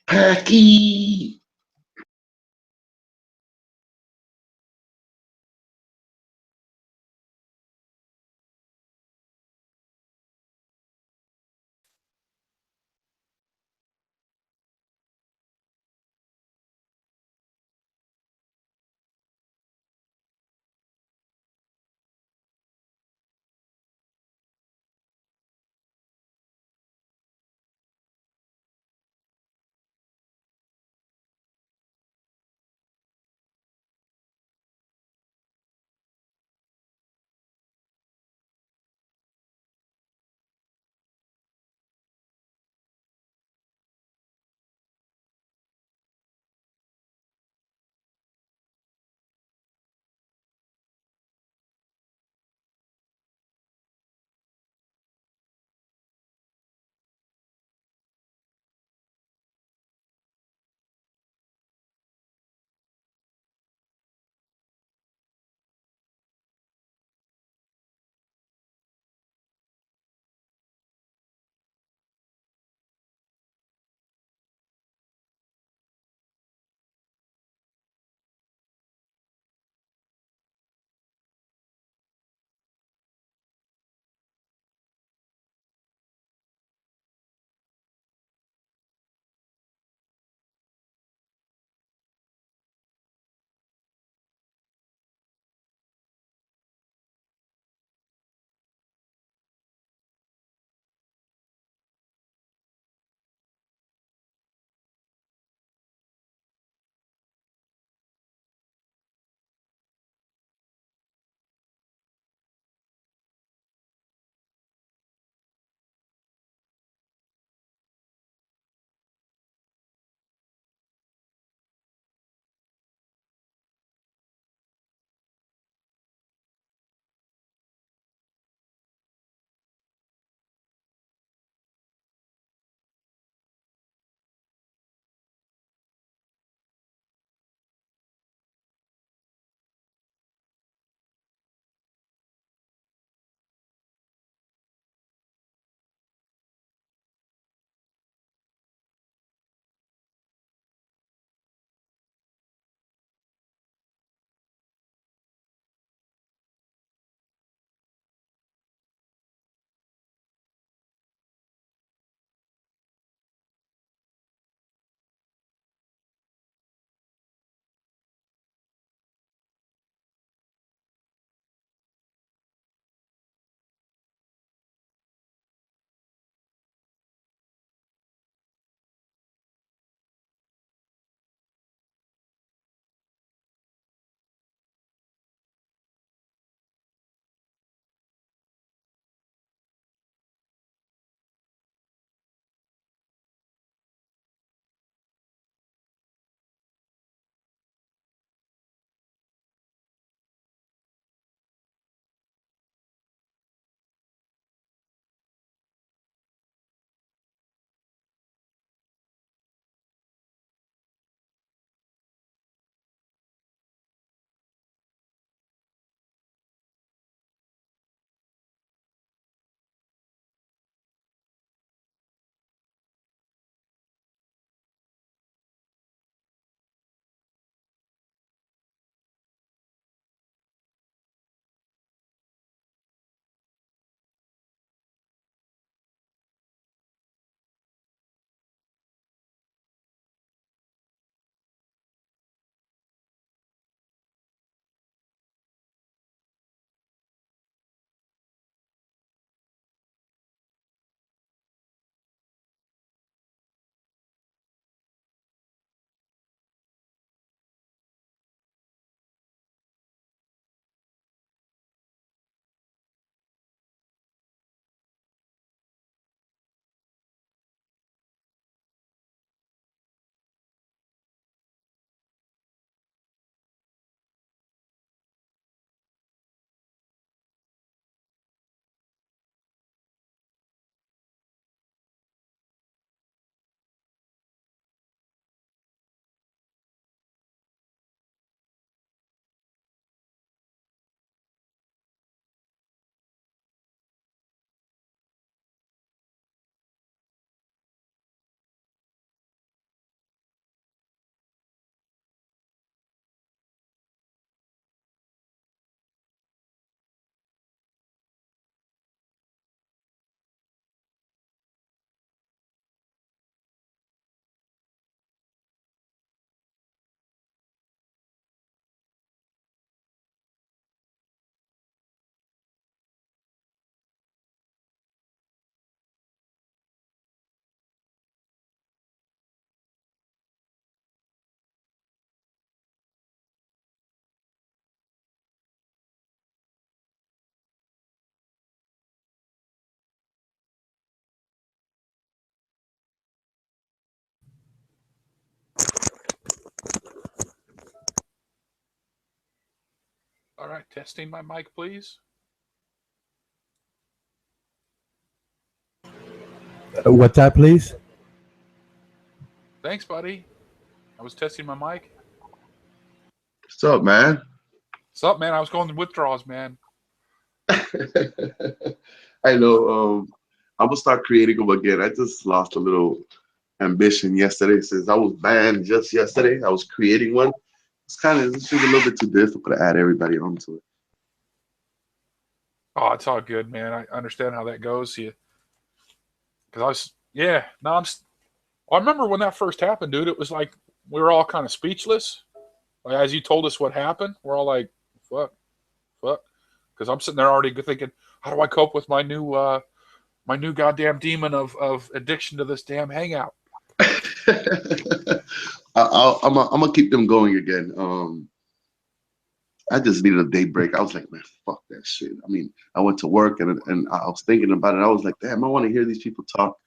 Aquí. All right, testing my mic, please. What's that, please? Thanks, buddy. I was testing my mic. What's up, man? What's up, man? I was going to withdrawals, man. I know. I'm gonna start creating them again. I just lost a little ambition yesterday since I was banned just yesterday. I was creating one. It's just a little bit too difficult to add everybody onto it. Oh, it's all good, man. I understand how that goes. You, because I was, yeah. No, I remember when that first happened, dude. It was like we were all kind of speechless. Like as you told us what happened, we're all like, "Fuck, fuck," because I'm sitting there already thinking, "How do I cope with my new goddamn demon of addiction to this damn hangout?" I'm gonna keep them going again. I just needed a day break. I was like, man, fuck that shit. I mean, I went to work and I was thinking about it. I was like, damn, I want to hear these people talk,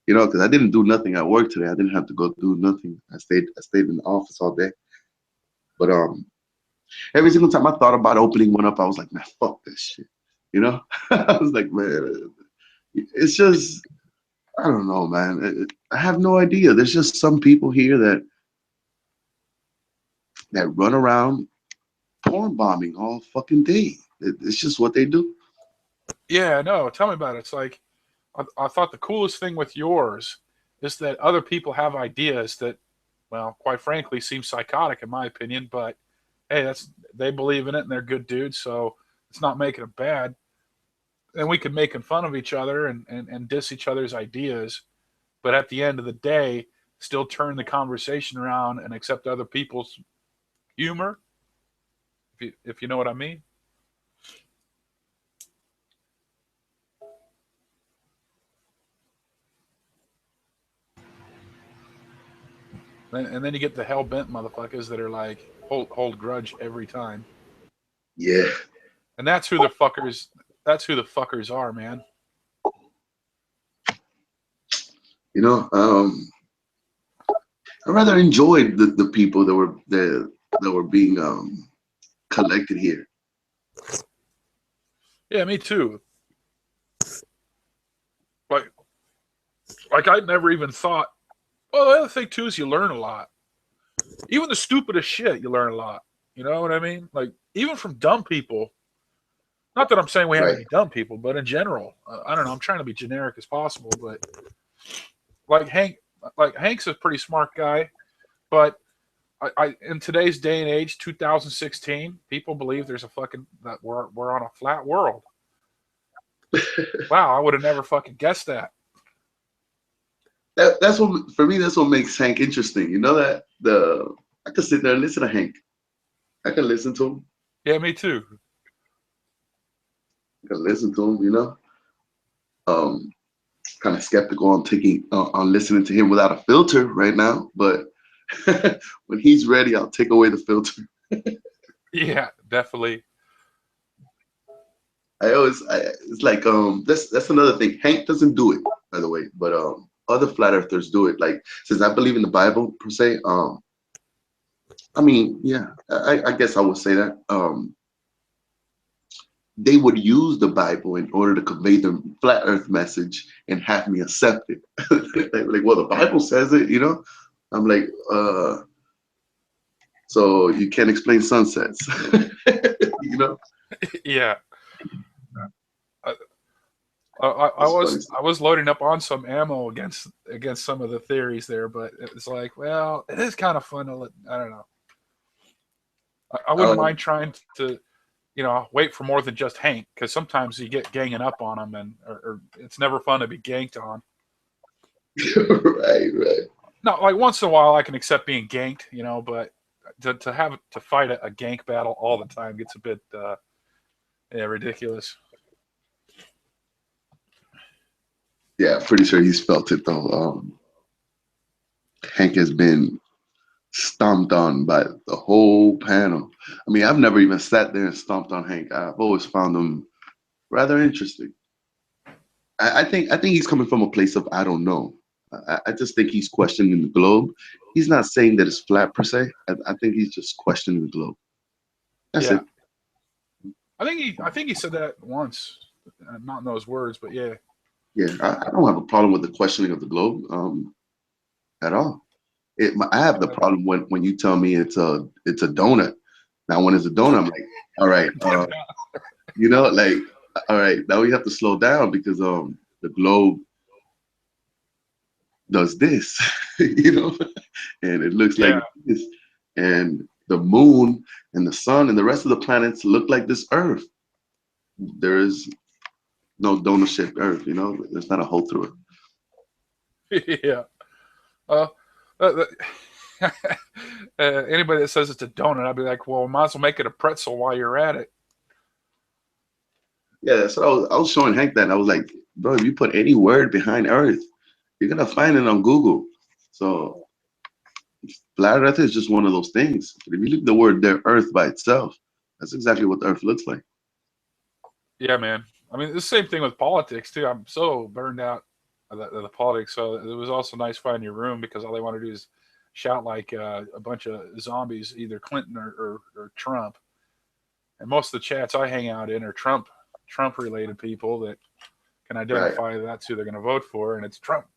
because I didn't do nothing at work today. I didn't have to go do nothing. I stayed in the office all day. But every single time I thought about opening one up, I was like, man, fuck this shit. I was like, man, it's just I don't know, man. I have no idea. There's just some people here that run around porn bombing all fucking day. It's just what they do. Yeah, no. Tell me about it. It's like I thought the coolest thing with yours is that other people have ideas that, well, quite frankly, seem psychotic in my opinion. But hey, that's they believe in it and they're good dudes, so it's not making them bad. And we could making fun of each other and diss each other's ideas, but at the end of the day, still turn the conversation around and accept other people's humor, if you know what I mean. And then you get the hell bent motherfuckers that are like hold grudge every time, Yeah, and that's who the fuckers. That's who the fuckers are, man. you know. I rather enjoyed the people that were being collected here. Yeah, me too. Like I never even thought. Well, the other thing too is you learn a lot. Even the stupidest shit, you learn a lot. You know what I mean? Like even from dumb people. Not that I'm saying we have Right. any dumb people, but in general, I don't know. I'm trying to be generic as possible, but like Hank's a pretty smart guy, but I in today's day and age, 2016, people believe there's a fucking that we're on a flat world. Wow, I would have never fucking guessed that. That's what for me. That's what makes Hank interesting. You know that the I could sit there and listen to Hank. I can listen to him. Yeah, me too. I can listen to him. Um, kind of skeptical on taking on listening to him without a filter right now, but when he's ready, I'll take away the filter. Yeah, definitely. It's like that's another thing. Hank doesn't do it, by the way, but other flat earthers do it. Like since I believe in the Bible per se, I mean, yeah, I guess I would say that they would use the Bible in order to convey the flat Earth message and have me accept it. like, well, the Bible says it. I'm like, so you can't explain sunsets, you know? Yeah, I, I It's funny was stuff. I was loading up on some ammo against some of the theories there, but it's like, well, it is kind of fun to I don't know. I wouldn't mind Um, trying to wait for more than just Hank because sometimes you get ganging up on him and or it's never fun to be ganked on. right, right. Not like once in a while I can accept being ganked, but to have to fight a gank battle all the time gets a bit yeah, ridiculous. Yeah, pretty sure he's felt it though. Hank has been stomped on by the whole panel. I mean, I've never even sat there and stomped on Hank. I've always found him rather interesting. I think he's coming from a place of I don't know. I just think he's questioning the globe. He's not saying that it's flat per se. I think he's just questioning the globe. That's Yeah, it. I think he said that once, not in those words, but yeah. Yeah, I don't have a problem with the questioning of the globe at all. I have the problem when you tell me it's a donut. Now, when it's a donut, I'm like, all right, like, all right, now we have to slow down because the globe does this, and it looks like this, and the moon and the sun and the rest of the planets look like this Earth. There is no donut-shaped Earth, there's not a hole through it. Yeah. Anybody that says it's a donut, I'd be like, well, might as well make it a pretzel while you're at it. Yeah, that's what I was showing Hank that. And I was like, bro, if you put any word behind Earth, you're gonna find it on Google. So flat Earth is just one of those things. But if you leave the word there, Earth by itself, that's exactly what the Earth looks like. Yeah, man. I mean, the same thing with politics too. I'm so burned out of the politics. So it was also nice finding your room because all they want to do is shout like a bunch of zombies, either Clinton or Trump. And most of the chats I hang out in are Trump related people that can identify that's who they're going to vote for, and it's Trump.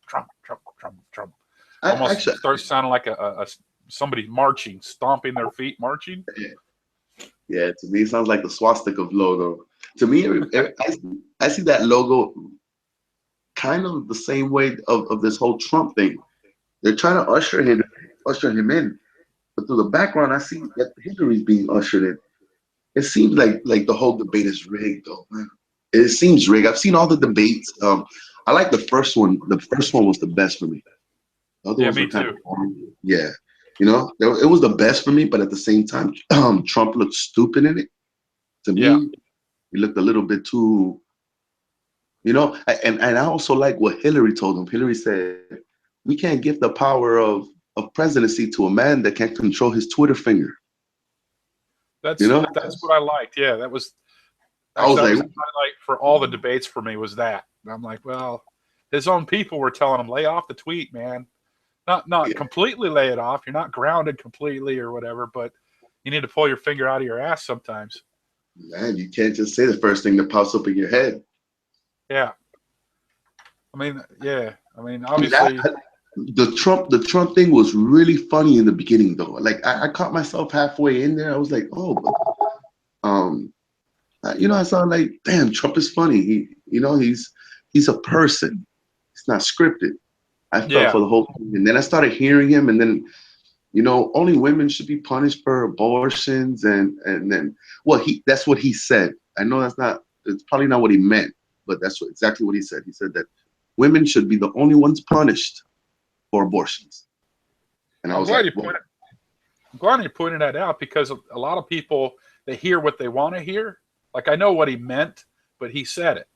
Almost starts sounding like a somebody marching, stomping their feet, marching. Yeah, to me, it sounds like the swastika logo. To me, I see that logo kind of the same way of this whole Trump thing. They're trying to usher him in, but through the background, I see that Hillary's being ushered in. It seems like the whole debate is rigged, though, man. It seems rigged. I've seen all the debates. I like the first one. The first one was the best for me. The other ones me were kind too. of boring. Yeah, it was the best for me, but at the same time, Trump looked stupid in it. To me, he looked a little bit too, and I also like what Hillary told him. Hillary said, we can't give the power of presidency to a man that can't control his Twitter finger. That's what I liked. Yeah, that was the highlight for all the debates for me was that. And I'm like, well, his own people were telling him, lay off the tweet, man. Not completely lay it off. You're not grounded completely or whatever, but you need to pull your finger out of your ass sometimes. Man, you can't just say the first thing that pops up in your head. Yeah. I mean, obviously. The Trump thing was really funny in the beginning, though. Like I caught myself halfway in there. I was like, oh, I saw like, damn, Trump is funny. He's a person. It's not scripted. I felt for the whole thing, and then I started hearing him, and then, only women should be punished for abortions, and then, that's what he said. I know it's probably not what he meant, but that's exactly what he said. He said that women should be the only ones punished for abortions. And I'm glad you pointed that out because a lot of people, they hear what they want to hear. Like I know what he meant, but he said it.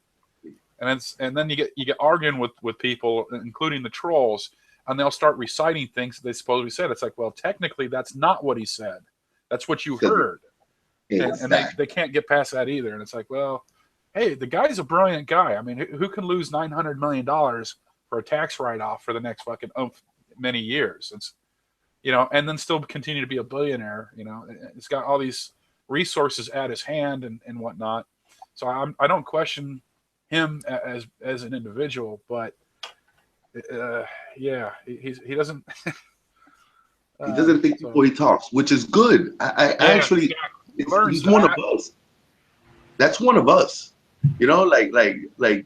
And then you get arguing with people, including the trolls, and they'll start reciting things that they supposedly said. It's like, well, technically that's not what he said. That's what you heard. And they can't get past that either. And it's like, well, hey, the guy's a brilliant guy. I mean, who can lose $900 million for a tax write-off for the next fucking many years? It's, and then still continue to be a billionaire. It's got all these resources at his hand and whatnot. So I don't question him as an individual, but he doesn't. He doesn't think before he talks, which is good. Actually, he's one of us. That's one of us. Like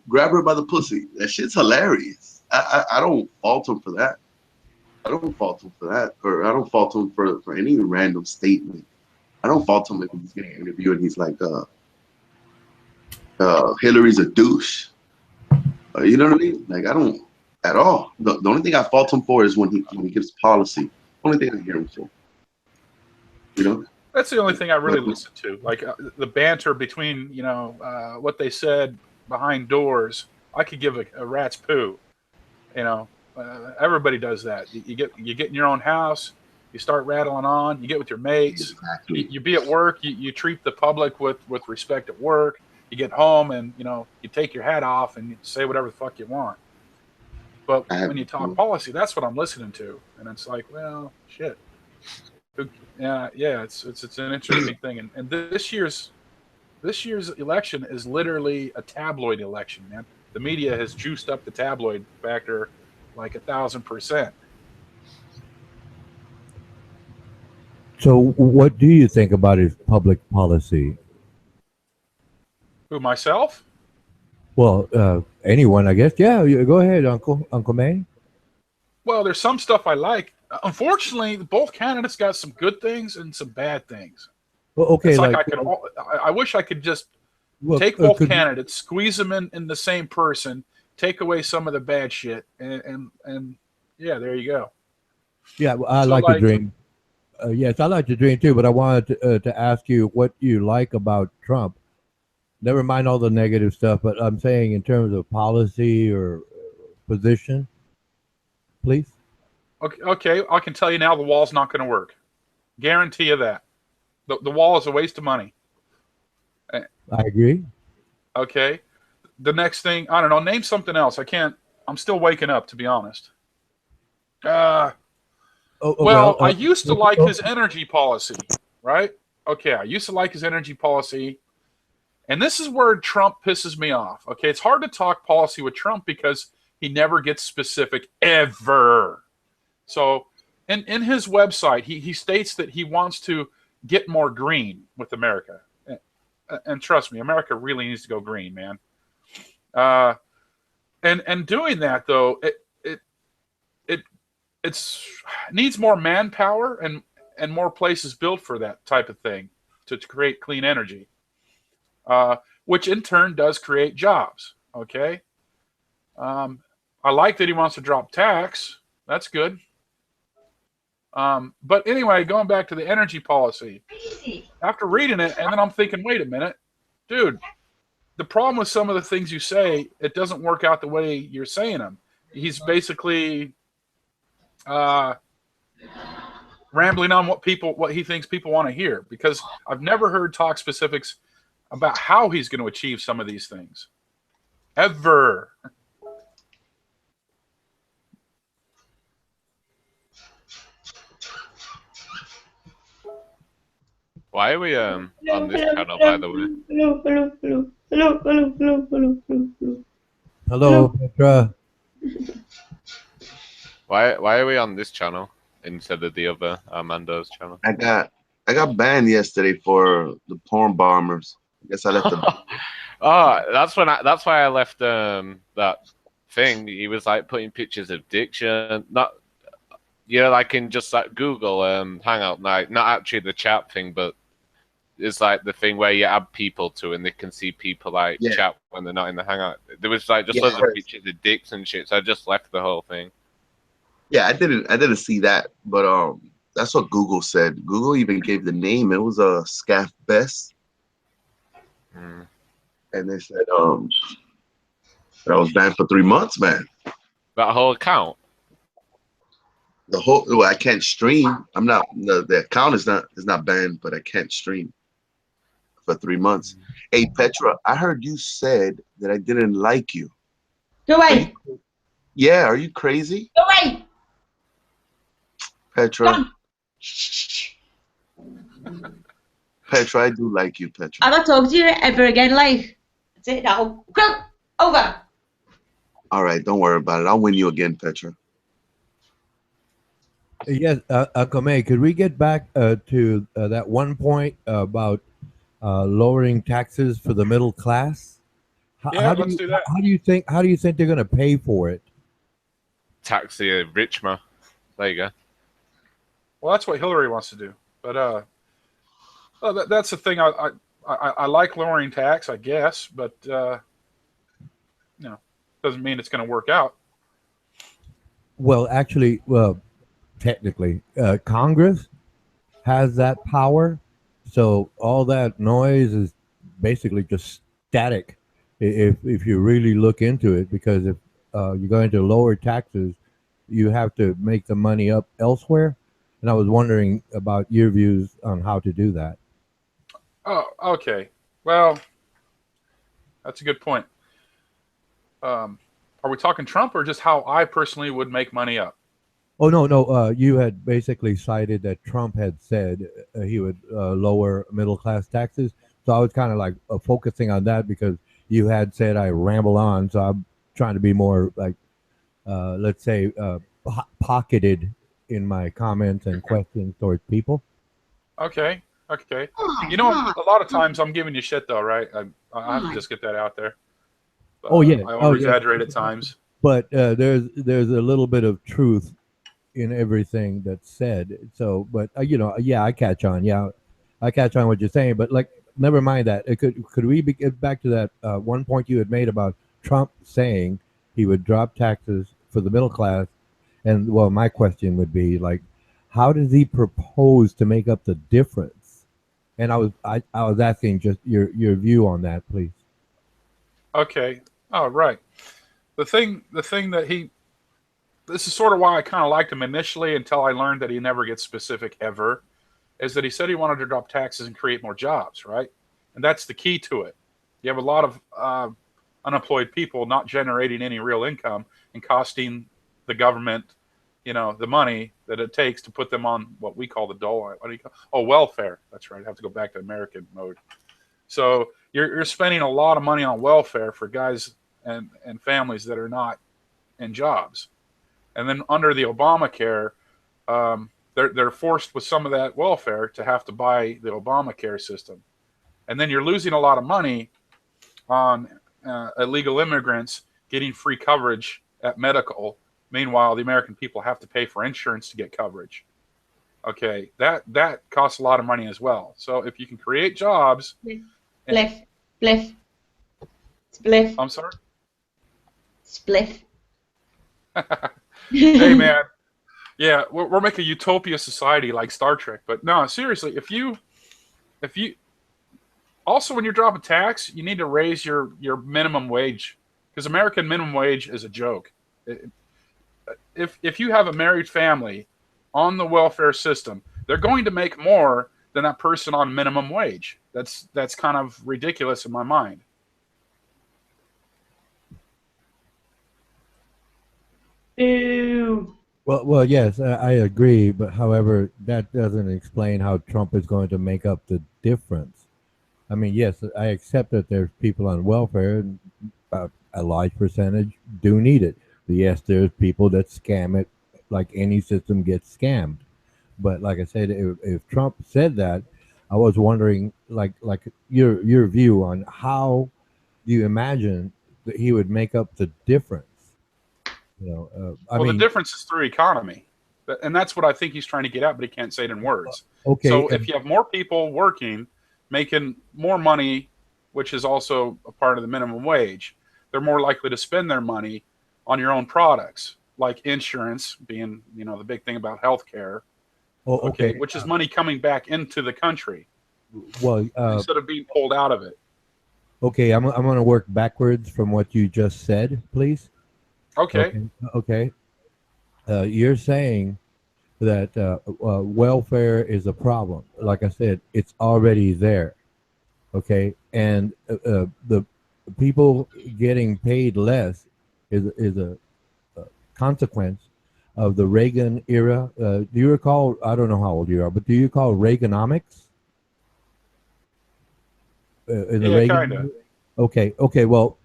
grab her by the pussy. That shit's hilarious. I don't fault him for that. Or I don't fault him for any random statement. I don't fault him if he's getting an interview and he's like, Hillary's a douche. You know what I mean? Like, I don't at all. The only thing I fault him for is when he gives policy. Only thing I hear him for. That's the only thing I really listen to. Like the banter between, what they said behind doors. I could give a rat's poo. Everybody does that. You get in your own house. You start rattling on. You get with your mates. Exactly. You be at work. You treat the public with respect at work. You get home and you take your hat off and you say whatever the fuck you want. But when you talk policy, that's what I'm listening to, and it's like, well, shit. Yeah, it's an interesting thing, and this year's This year's election is literally a tabloid election, man. The media has juiced up the tabloid factor like 1,000%. So, what do you think about his public policy? Who, myself? Well, anyone, I guess. Yeah, go ahead, Uncle May. Well, there's some stuff I like. Unfortunately, both candidates got some good things and some bad things. Well, okay, It's like like, I wish I could just well, take both could- candidates, squeeze them in the same person, take away some of the bad shit, and yeah, there you go. yeah, I So, like to like- dream. Yes, I like to dream too, but I wanted to ask you what you like about Trump. Never mind all the negative stuff, but I'm saying in terms of policy or position, please. Okay, I can tell you now the wall's not going to work. Guarantee you that. The wall is a waste of money. I agree. Okay. The next thing, I don't know, name something else. I can't, I'm still waking up, to be honest. Well, I used to like his energy policy, right? Okay, I used to like his energy policy. And this is where Trump pisses me off. Okay, it's hard to talk policy with Trump because he never gets specific ever. So in his website, he states that he wants to get more green with America. And trust me, America really needs to go green, man. And doing that though, it needs more manpower and more places built for that type of thing to create clean energy, which in turn does create jobs. Okay, I like that he wants to drop tax. That's good. But anyway, going back to the energy policy, after reading it, and then I'm thinking, wait a minute, dude, the problem with some of the things you say, it doesn't work out the way you're saying them. He's basically rambling on what he thinks people want to hear, because I've never heard talk specifics about how he's going to achieve some of these things. Ever. Why are we on this channel, by the way? Hello, Petra. Why are we on this channel instead of the other Armando's channel? I got banned yesterday for the porn bombers. I guess I left the Oh, that's why I left that thing. He was like putting pictures of diction, not like in just like Google Hangout, like not actually the chat thing, but it's like the thing where you add people to and they can see people like chat when they're not in the Hangout. There was like just loads of pictures of dicks and shit, so I just left the whole thing. Yeah, I didn't see that, but that's what Google said. Google even gave the name. It was a Scaff Best, and they said that I was banned for 3 months, man. That whole account. Well, I can't stream. I'm not the account is not banned, but I can't stream for 3 months. Hey Petra, I heard you said that I didn't like you. Go away. Yeah, are you crazy? Go away. Petra. Come. Petra, I do like you, Petra. I'm not talking to you ever again, like. That's it now. Go. Over. All right, don't worry about it. I'll win you again, Petra. Yes, Uncle May, could we get back to that one point about lowering taxes for the middle class? Let's do that. How do you think they're going to pay for it? Tax the rich man. There you go. Well, that's what Hillary wants to do. But that's the thing. I like lowering tax, I guess, but doesn't mean it's going to work out. Well, actually, technically, Congress has that power, so all that noise is basically just static. If you really look into it, because if you're going to lower taxes, you have to make the money up elsewhere. And I was wondering about your views on how to do that. Oh, okay. Well, that's a good point. Are we talking Trump or just how I personally would make money up? Oh, no. You had basically cited that Trump had said he would lower middle class taxes. So I was kind of like focusing on that because you had said I ramble on, so I'm trying to be more like, let's say, pocketed in my comments and questions towards people. Okay. Okay. Oh You know, my a lot of times I'm giving you shit though, right? I have to God. just get that out there. Oh yeah, I oh over yeah. exaggerate at times. But there's a little bit of truth in everything that's said. So, but yeah, I catch on. Yeah, I catch on what you're saying. But like, never mind that. Could we get back to that one point you had made about Trump saying he would drop taxes for the middle class? And well, my question would be like, how does he propose to make up the difference? And I was asking just your view on that, please. Okay. Oh, right. The thing that this is sort of why I kind of liked him initially until I learned that he never gets specific ever, is that he said he wanted to drop taxes and create more jobs, right? And that's the key to it. You have a lot of unemployed people not generating any real income and costing the government, the money that it takes to put them on what we call the dole. What do you call? Oh, welfare. That's right. I have to go back to American mode. So you're spending a lot of money on welfare for guys and families that are not in jobs. And then under the Obamacare, they're forced with some of that welfare to have to buy the Obamacare system. And then you're losing a lot of money on illegal immigrants getting free coverage at medical. Meanwhile, the American people have to pay for insurance to get coverage. Okay, that costs a lot of money as well. So if you can create jobs, Spliff. Spliff. Spliff. I'm sorry. Spliff. Hey man, yeah, we're making a utopia society like Star Trek, but no, seriously, if you also when you're dropping tax, you need to raise your minimum wage because American minimum wage is a joke. If you have a married family on the welfare system, they're going to make more than that person on minimum wage. That's kind of ridiculous in my mind. Boo. Well, yes, I agree, but however, that doesn't explain how Trump is going to make up the difference. I mean, yes, I accept that there's people on welfare, and a large percentage do need it. Yes, there's people that scam it, like any system gets scammed. But like I said, if Trump said that, I was wondering, like your view on how do you imagine that he would make up the difference? I Well, mean, the difference is through economy, and that's what I think he's trying to get at, but he can't say it in words. okay, So if you have more people working, making more money, which is also a part of the minimum wage, they're more likely to spend their money on your own products, like insurance being, the big thing about healthcare. okay, Which is money coming back into the country well, instead of being pulled out of it. okay, I'm going to work backwards from what you just said, please. Okay. Okay. You're saying that welfare is a problem. Like I said, it's already there. Okay, and the people getting paid less is a consequence of the Reagan era. Do you recall? I don't know how old you are, but do you recall Reaganomics? In the Yeah, Reagan. kinda. Okay. Well,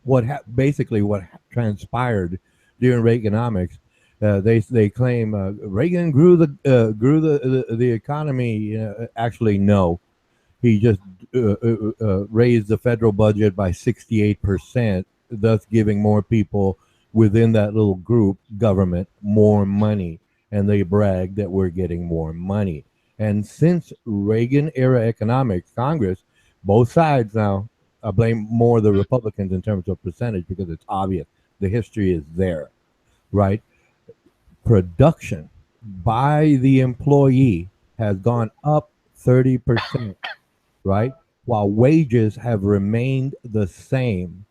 basically what transpired during Reaganomics? They claim Reagan grew the economy. Actually, no, he just raised the federal budget by 68%, thus giving more people within that little group government more money, and they brag that we're getting more money. And since Reagan era economics, Congress, both sides now, I blame more the Republicans in terms of percentage because it's obvious the history is there, right? Production by the employee has gone up 30%, right? While wages have remained the same.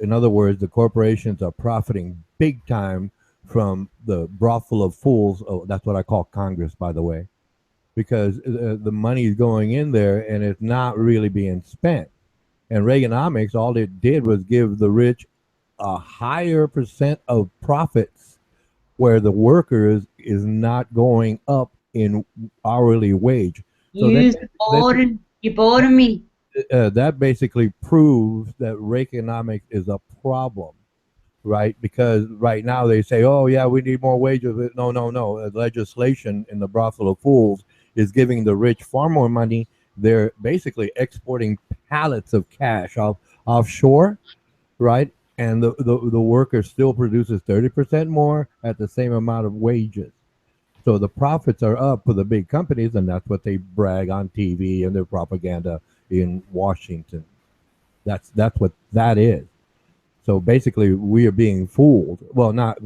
In other words, the corporations are profiting big time from the brothel of fools. Oh, that's what I call Congress, by the way, because the money is going in there and it's not really being spent. And Reaganomics, all it did was give the rich a higher percent of profits, where the workers is not going up in hourly wage. So You're boring me. that basically proves that Reaganomics is a problem, right? Because right now they say, oh, yeah, we need more wages. No, no, no. Legislation in the brothel of fools is giving the rich far more money. They're basically exporting pallets of cash offshore, right? And the worker still produces 30% more at the same amount of wages. So the profits are up for the big companies, and that's what they brag on TV and their propaganda in Washington. That's what that is. So basically, we are being fooled. Well, not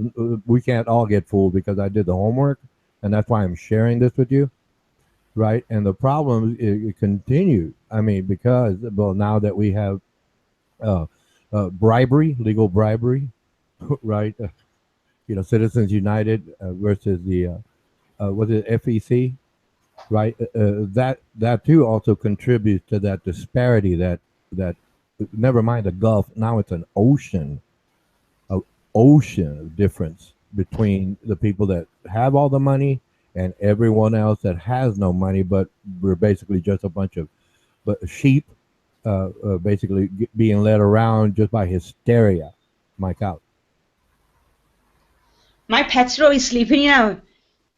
we can't all get fooled because I did the homework, and that's why I'm sharing this with you, right? And the problem it continues. I mean, because well, now that we have bribery, legal bribery, right? Citizens United versus the was it FEC, right? That too also contributes to that disparity. That never mind the Gulf. Now it's an ocean of difference between the people that have all the money and everyone else that has no money. But we're basically just a bunch of sheep, basically being led around just by hysteria. Mike out. My pets are always sleeping, you know.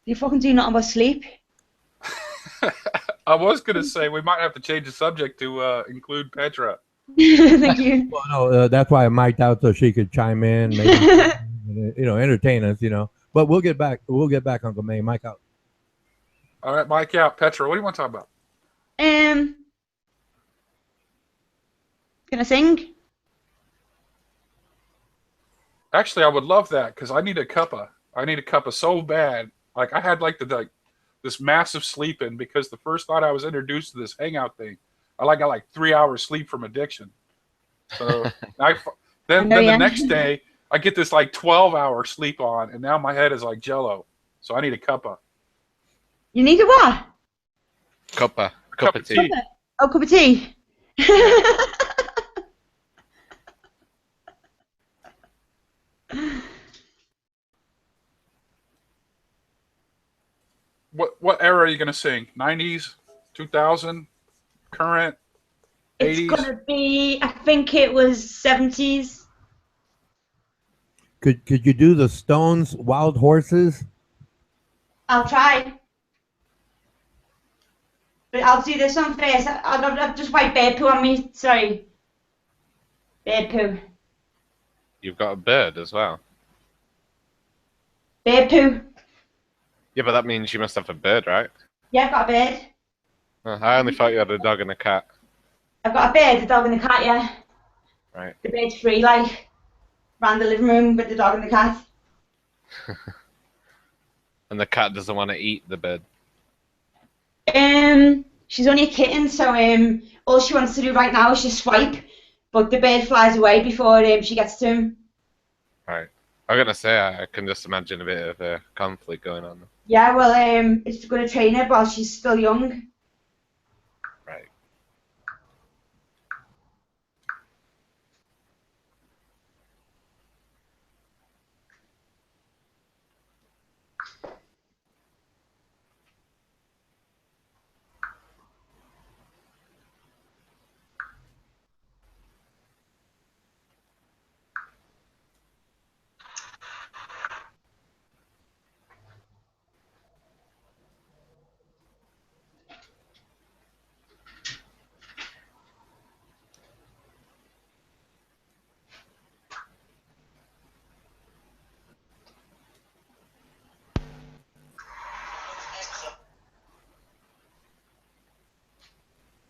You fucking do nothing but sleep. I was gonna say we might have to change the subject to include Petra. Thank you. Well, no, that's why I mic'd out so she could chime in, maybe entertain us, But we'll get back. We'll get back, Uncle May. Mike out. All right, Mike out. Petra, what do you want to talk about? Can I sing? Actually, I would love that because I need a cuppa. I need a cuppa so bad. Like I had this massive sleep in because the first night I was introduced to this hangout thing, I got like 3 hours sleep from addiction. So then the next day I get this like 12-hour sleep on, and now my head is like Jello. So I need a cuppa. You need a what? Cup of tea. Cuppa. Oh, cup of tea. What era are you gonna sing? 90s, 2000, current, 80s? It's gonna be. I think it was 70s. Could you do the Stones' "Wild Horses"? I'll try. But I'll do this one first. I've just wiped bird poo on me. Sorry. Bird poo. You've got a bird as well. Bird poo. Yeah, but that means you must have a bird, right? Yeah, I've got a bird. I only thought you had a dog and a cat. I've got a bird, a dog and a cat, yeah. Right. The bird's free, like, around the living room with the dog and the cat. And the cat doesn't want to eat the bird. She's only a kitten, so all she wants to do right now is just swipe, but the bird flies away before she gets to him. Right. I'm gonna say I can just imagine a bit of a conflict going on. Yeah, well, it's going to train her while she's still young. Right.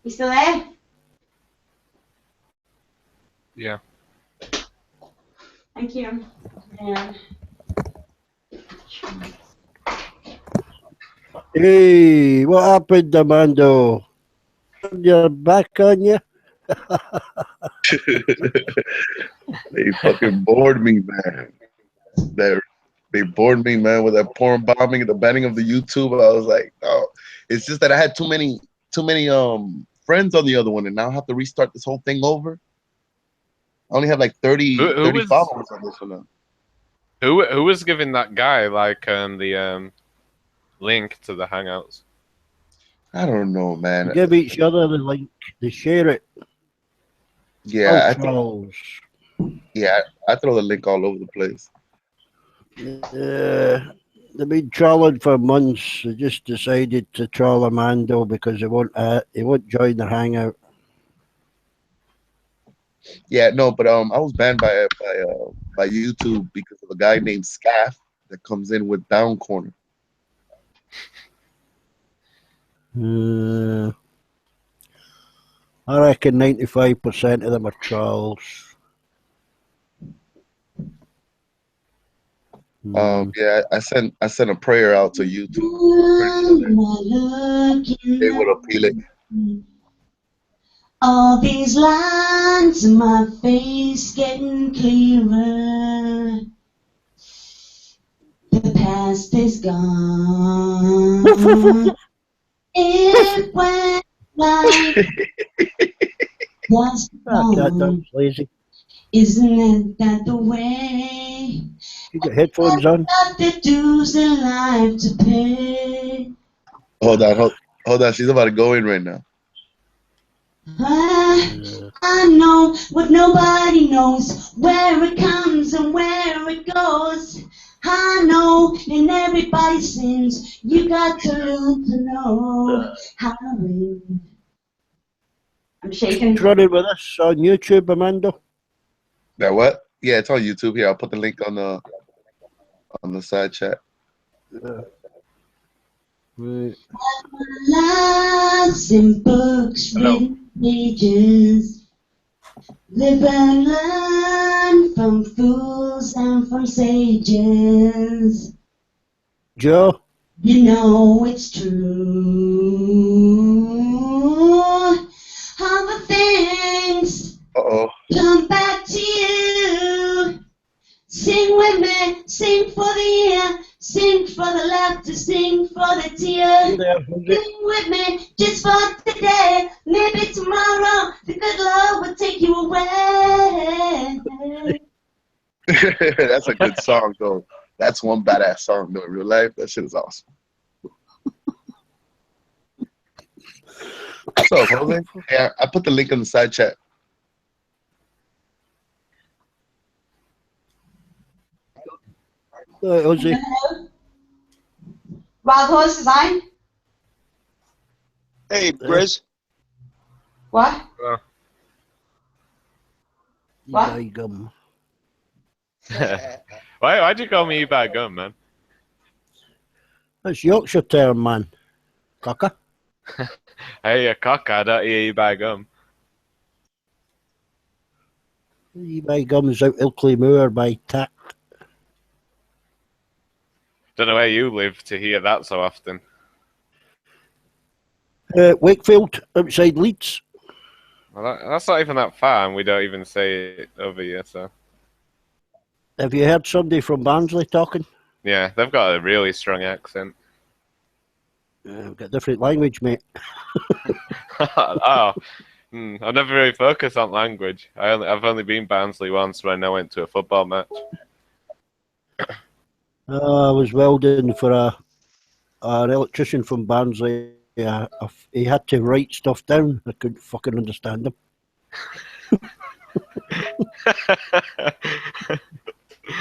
You still there? Yeah. Thank you. Hey, what happened, Amando? You're back on you? They fucking bored me, man. They bored me, man, with that porn bombing and the banning of the YouTube. I was like, oh, it's just that I had too many friends on the other one, and now I have to restart this whole thing over. I only have like 30 followers on this one now. Who was giving that guy like the link to the Hangouts? I don't know, man. Give each other the link. They share it. Yeah, Trolls. I throw the link all over the place. They've been trolling for months. They just decided to troll Armando because he won't join their hangout. Yeah, no, but I was banned by YouTube because of a guy named Scaff that comes in with Down Corner. I reckon 95% of them are trolls. Yeah, I sent a prayer out to YouTube. Pretty sure they would appeal it. All these lines in my face getting clearer. The past is gone. It went like just gone. Lazy. Isn't that the way? You got headphones on? Got the dues in life to pay. Hold on. She's about to go in right now. I know what nobody knows, where it comes and where it goes. I know in everybody's sins, you got to learn to know how to win. I'm shaking. It's running with us on YouTube, Armando. That what? Yeah, it's on YouTube. Here, I'll put the link on the side chat. Right. Lives in books, written pages. Live and learn from fools and from sages. Joe? You know it's true. All the things come back to you. Sing with me, sing for the year, sing for the laughter, sing for the tears. Sing with me just for today. Maybe tomorrow the good Lord will take you away. That's a good song, though. That's one badass song, though. In real life, that shit is awesome. What's up, Jose? Yeah, I put the link in the side chat. Jose. Wild Horse Design? Hey, Briz. What? What? Buy gum. Why'd you call me bad gum, man? That's Yorkshire term, man. Cocker. Hey, a cock, I don't hear you buy gum. You buy gums out Ilkley Moor by Tack. Don't know where you live to hear that so often. Wakefield, outside Leeds. Well, that's not even that far, and we don't even say it over here, so... Have you heard somebody from Barnsley talking? Yeah, they've got a really strong accent. We've got different language, mate. I've never really focused on language. I've only been Barnsley once when I went to a football match. I was welding for an electrician from Barnsley. He had to write stuff down. I couldn't fucking understand him.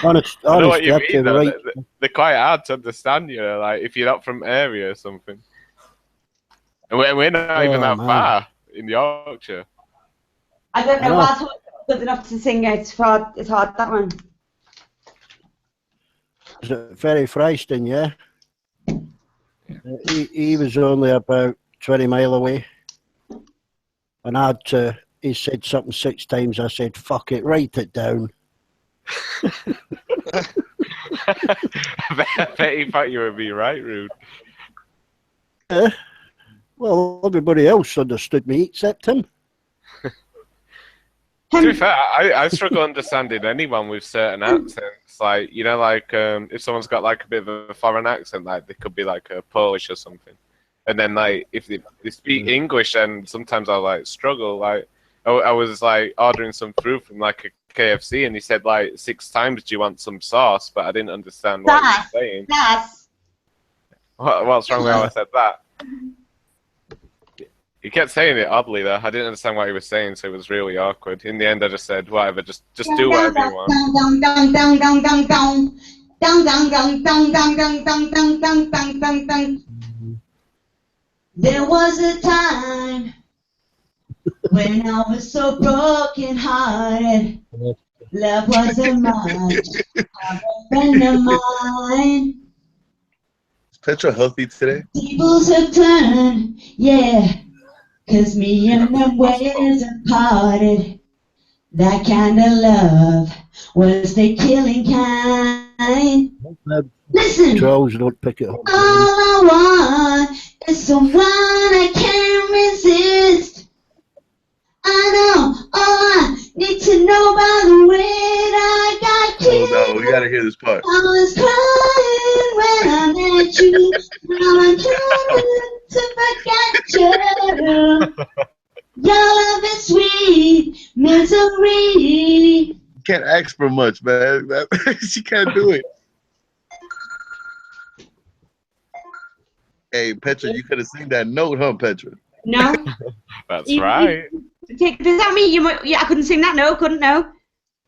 honest, I know what he you had mean, to though. write. They're quite hard to understand, you know, like if you're not from area or something. And we're not even that far in Yorkshire. I don't know Wild Horse is good enough to sing it. It's hard, that one. Is it Ferry Fryston, yeah? He was only about 20 mile away. And he said something 6 times. I said, fuck it, write it down. I bet he thought you were being right rude. Well, everybody else understood me except him. To be fair, I struggle understanding anyone with certain accents. Like, you know, like if someone's got like a bit of a foreign accent, like they could be like a Polish or something. And then like if they speak English, then sometimes I like struggle. Like I was like ordering some food from like a KFC, and he said like 6 times, "Do you want some sauce?" But I didn't understand what he was saying. Yes. What's wrong with how I said that? He kept saying it oddly though. I didn't understand what he was saying, so it was really awkward. In the end, I just said, "Whatever, just do whatever you want." There was a time when I was so broken hearted. Love wasn't much of a friend of mine. Is Petra healthy today? Tables have turned, yeah, 'cause me and them ways have parted. That kind of love was the killing kind. Listen, Trolls don't pick it up. all I want is someone I can resist. I know all I need to know by the way that I got Oh killed. no, we gotta hear this part. I was crying when I met you. Now I'm trying to forget you. Your love is sweet misery. You can't ask for much, man. She can't do it. Hey, Petra, you could have seen that note, huh, Petra? No. That's right. Does that mean I couldn't sing that note? Couldn't know?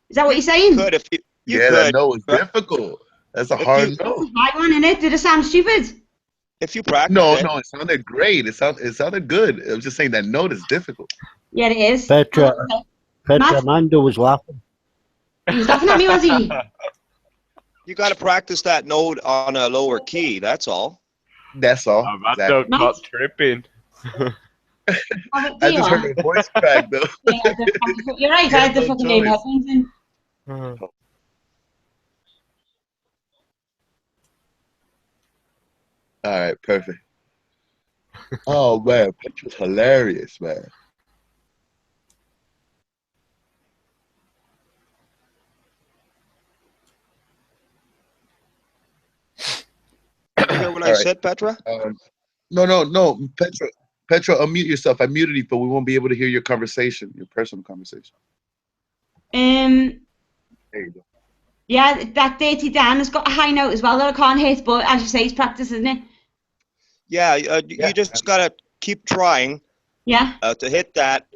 Is that what you're saying? Could if you Yeah, that could. note was difficult. That's a hard note. Right one in it. Did it sound stupid? If you practice No, it. no, it sounded great. It sounded good. I was just saying that note is difficult. Yeah, it is. Petra, Matt? Mando was laughing. He was laughing at me, was he? You got to practice that note on a lower key. That's all. That's all. Oh, that Exactly. dog got tripping. Oh, I just heard her voice crack though. Yeah, you're right. I had the no fucking name choice. headphones in. All right, perfect. Oh man, Petra's hilarious, man. Did you hear what I All right. said, Petra? No, Petra, unmute yourself. I muted you, but we won't be able to hear your conversation, your personal conversation. Um, There you go. yeah, that Dirty Dan has got a high note as well that I can't hit, but as you say, it's practice, isn't it? Yeah, Yeah. you just got to keep trying Yeah. to hit that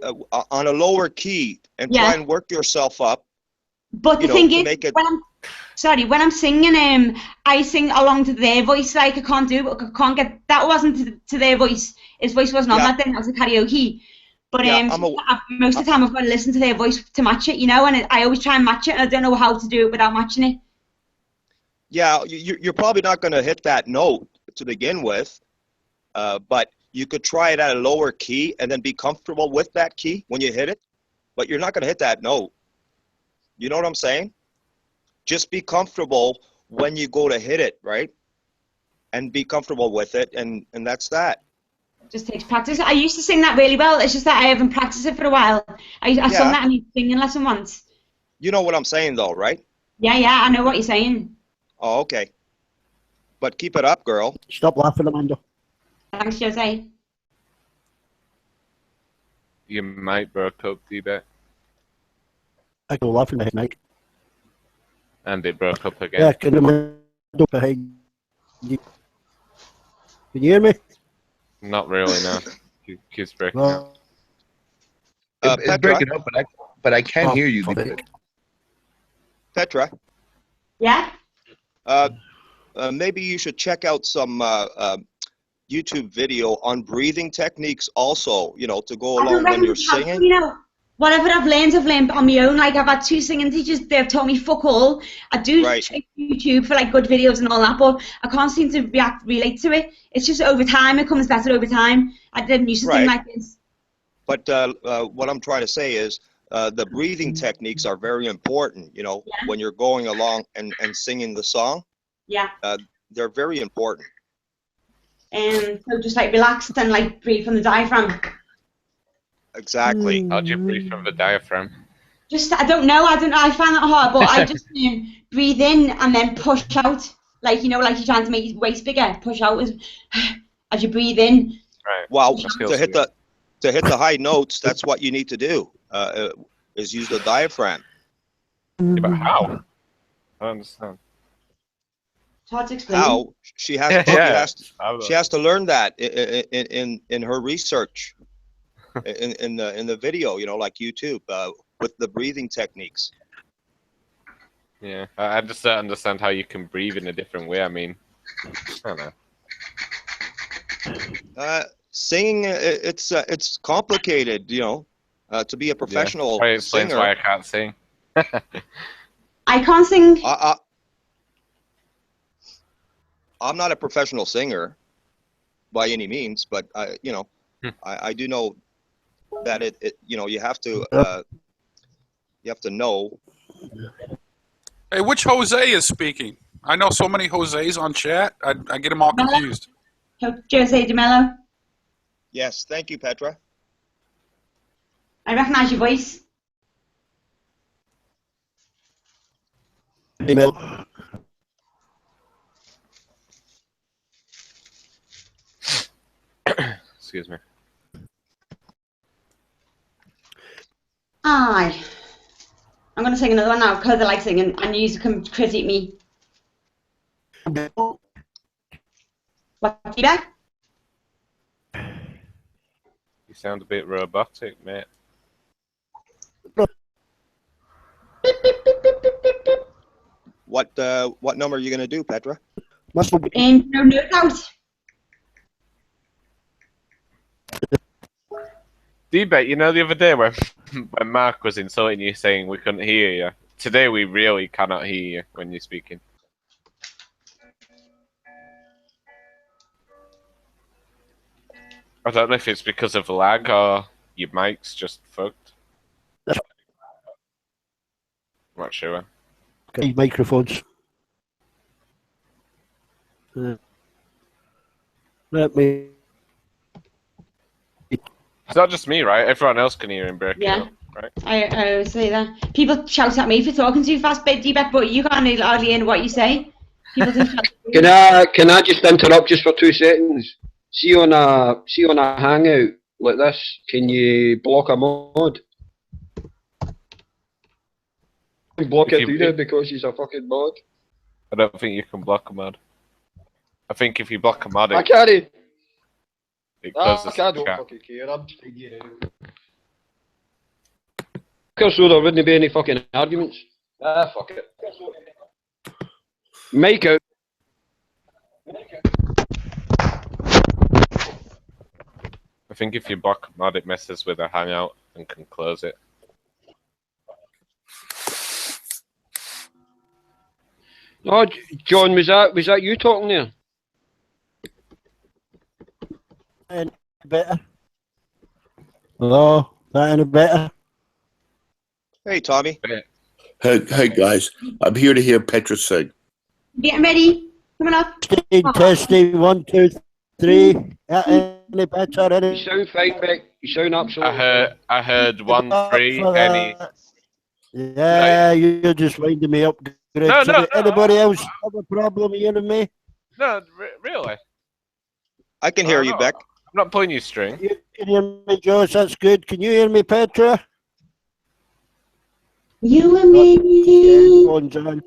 on a lower key and Yeah. try and work yourself up. But the You know, thing to is, make it- when I'm singing, I sing along to their voice, like I can't do, I can't get, that wasn't to their voice. His voice wasn't on Yeah. that thing, that was a karaoke. But Yeah, most of the time I've got to listen to their voice to match it, you know, and I always try and match it, and I don't know how to do it without matching it. Yeah, you're probably not going to hit that note to begin with, but you could try it at a lower key and then be comfortable with that key when you hit it, but you're not going to hit that note. You know what I'm saying? Just be comfortable when you go to hit it, right? And be comfortable with it, and that's that. It just takes practice. I used to sing that really well, it's just that I haven't practiced it for a while. I sung that in a singing lesson once. You know what I'm saying, though, right? Yeah, I know what you're saying. Oh, okay. But keep it up, girl. Stop laughing, Amanda. Thanks, Jose. You might broke up, D-Bet. I go laughing at night. And it broke up again. Yeah, can Amanda behind you? Can you hear me? Not really, no. Keeps breaking up. Well, It's Petra? breaking up, but I can't hear you. fuck Deep. it. Petra, Yeah? maybe you should check out some YouTube video on breathing techniques also, you know, to go I don't along when reckon you're it's helpful, singing. you know. Whatever I've learned on my own. Like, I've had 2 singing teachers, they've taught me fuck all. I do Right. check YouTube for, like, good videos and all that, but I can't seem to relate to it. It's just over time, it comes better over time. I didn't used to sing Right. like this. But what I'm trying to say is the breathing techniques are very important, you know, Yeah. when you're going along and singing the song. Yeah. They're very important. So just, like, relax and, like, breathe from the diaphragm. Exactly. How do you breathe from the diaphragm? Just, I don't know, I find that hard, but I just breathe in and then push out. Like, you know, like you're trying to make your waist bigger, push out as you breathe in. Right. Well, That feels to hit weird. the high notes, that's what you need to do. Is use the diaphragm. Yeah, but how? I don't understand. It's hard to explain. How she has Yeah. she has to learn that in her research. in the video, you know, like YouTube, with the breathing techniques. Yeah, I just don't understand how you can breathe in a different way. I mean, I don't know. Singing, it's complicated, you know, to be a professional Probably explains singer. why I can't sing. I can't sing. I'm not a professional singer by any means, but you know, I do know that it you know, you have to know. Hey, which Jose is speaking? I know so many Jose's on chat. I get them all confused. Jose de Mello. Yes, thank you, Petra. I recognise your voice. Email. Excuse me. Aye. I'm going to sing another one now because I like singing and you can critique me. What, feedback? You sound a bit robotic, mate. What number are you gonna do, Petra? And no out. D-Bet, you know the other day when Mark was insulting you saying we couldn't hear you? Today we really cannot hear you when you're speaking. I don't know if it's because of lag or your mic's just fucked. I'm not sure. Okay, microphones. Let me. It's not just me, right? Everyone else can hear him breaking up, right? I always say that. People shout at me for talking too fast, D-Bet, but you can't hardly hear what you say. People do shout at Can I just interrupt just for 2 seconds? See on a hangout like this, can you block a mod? Block it through there because he's a fucking mod. I don't think you can block a mod. I think if you block a mod, I can't. It closes I the don't chat. fucking care. I'm just figuring it out. So there wouldn't be any fucking arguments. Fuck it. Make out. I think if you block a mod, it messes with a hangout and can close it. No, John, was that you talking there? Any better? Hello? That any better? Hey, Tommy. Hey guys, I'm here to hear Petra sing. Getting ready. Coming up. Testing, 1, 2, 3. Any better? Any? You sound fine, Beck. You sound absolutely I heard 1, 3, any. Yeah, you're just winding me up. No. Anybody else have a problem hearing me? No, really. I can hear you, Beck. I'm not pulling you string. You can hear me, Josh. That's good. Can you hear me, Petra? You and me. Go on, John.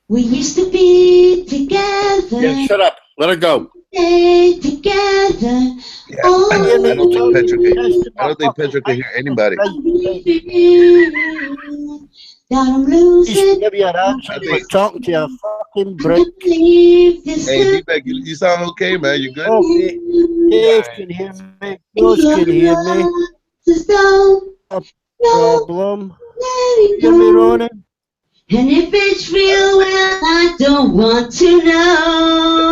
We used to be together. Yeah, shut up. Let her go. Stay together. Yeah, I don't think Petra can hear anybody. That I'm losing. Give you an answer, but talk to your fucking brick. Hey, D-Beck, you sound okay, man. You good? Okay. Dave can hear me. Josh can hear me. No problem. Hear me, Ronan? And if it's real, well, I don't want to know.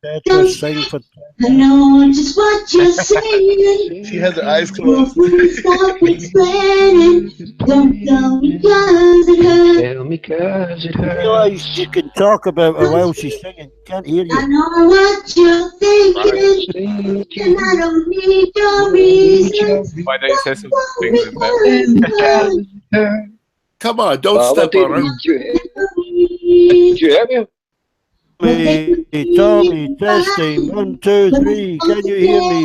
Petra, sing for I know just what you're saying. She has her eyes closed. Stop explaining. Don't tell me cause it hurts. Tell me cause it hurts. realize you can talk about her while she's singing. Can't hear I you. know what you're thinking, and I don't need your reasons. Why don't you say some things in there? Come on, don't step on her. Did you hear me? Tommy, testing, 1, 2, 3. Can you hear me?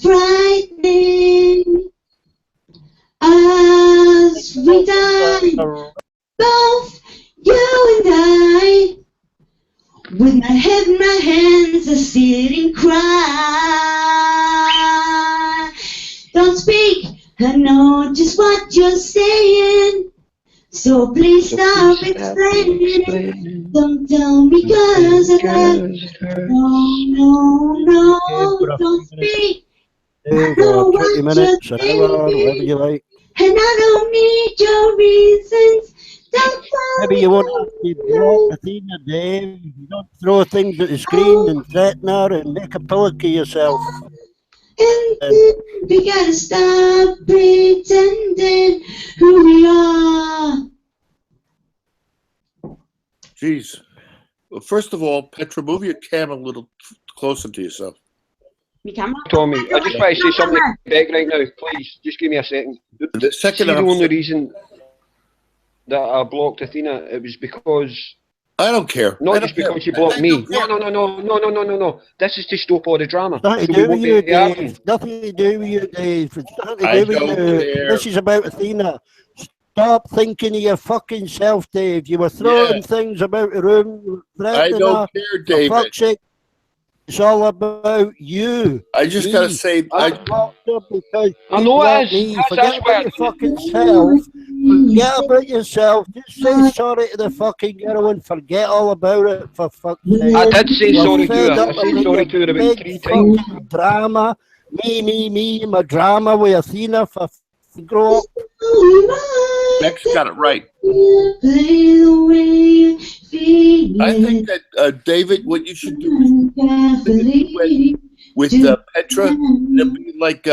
Frightening as we die, both you and I. With my head in my hands, I sit and cry. Don't speak, I know just what you're saying. So please stop explaining. Don't tell me 'cause it hurts. No, don't speak. Dave, know 20 what minutes, you're an hour, whatever you like. And I don't need your reasons. Don't tell Maybe me you won't how have to you block Athena, Dave. You don't throw things at the screen and threaten her and make a pillock of yourself. And then we gotta stop pretending who we are. Jeez. Well, first of all, Petra, move your camera a little closer to yourself. Me camera? Tommy, I just want to say something to Beck right now, please. Just give me a second. The second See, the I'm only reason that I blocked Athena, it was because, I don't care. I not don't just care. because she blocked I me. don't No, care. no. This is to stop all the drama. Nothing to So we do with won't you, be arguing. Dave. Nothing to do with you, Dave. It's nothing I to do don't with you. care. This is about Athena. Stop thinking of your fucking self, Dave. You were throwing Yeah. things about the room. You were I threatening her. don't care, For David. fuck's sake, it's all about you. I just Me. gotta say, I blocked her because I you know it blocked is. me. That's Forget why about your fucking self. Forget about yourself. Just say sorry to the fucking girl and forget all about it, for fuck's sake. I did say You're sorry to fed her. up I said about sorry your to her about big 3 times. fucking drama. Me, my drama with Athena for grow up. Beck's got it right. Play the way you feel I think that, David, what you should do is with Petra, it'll be like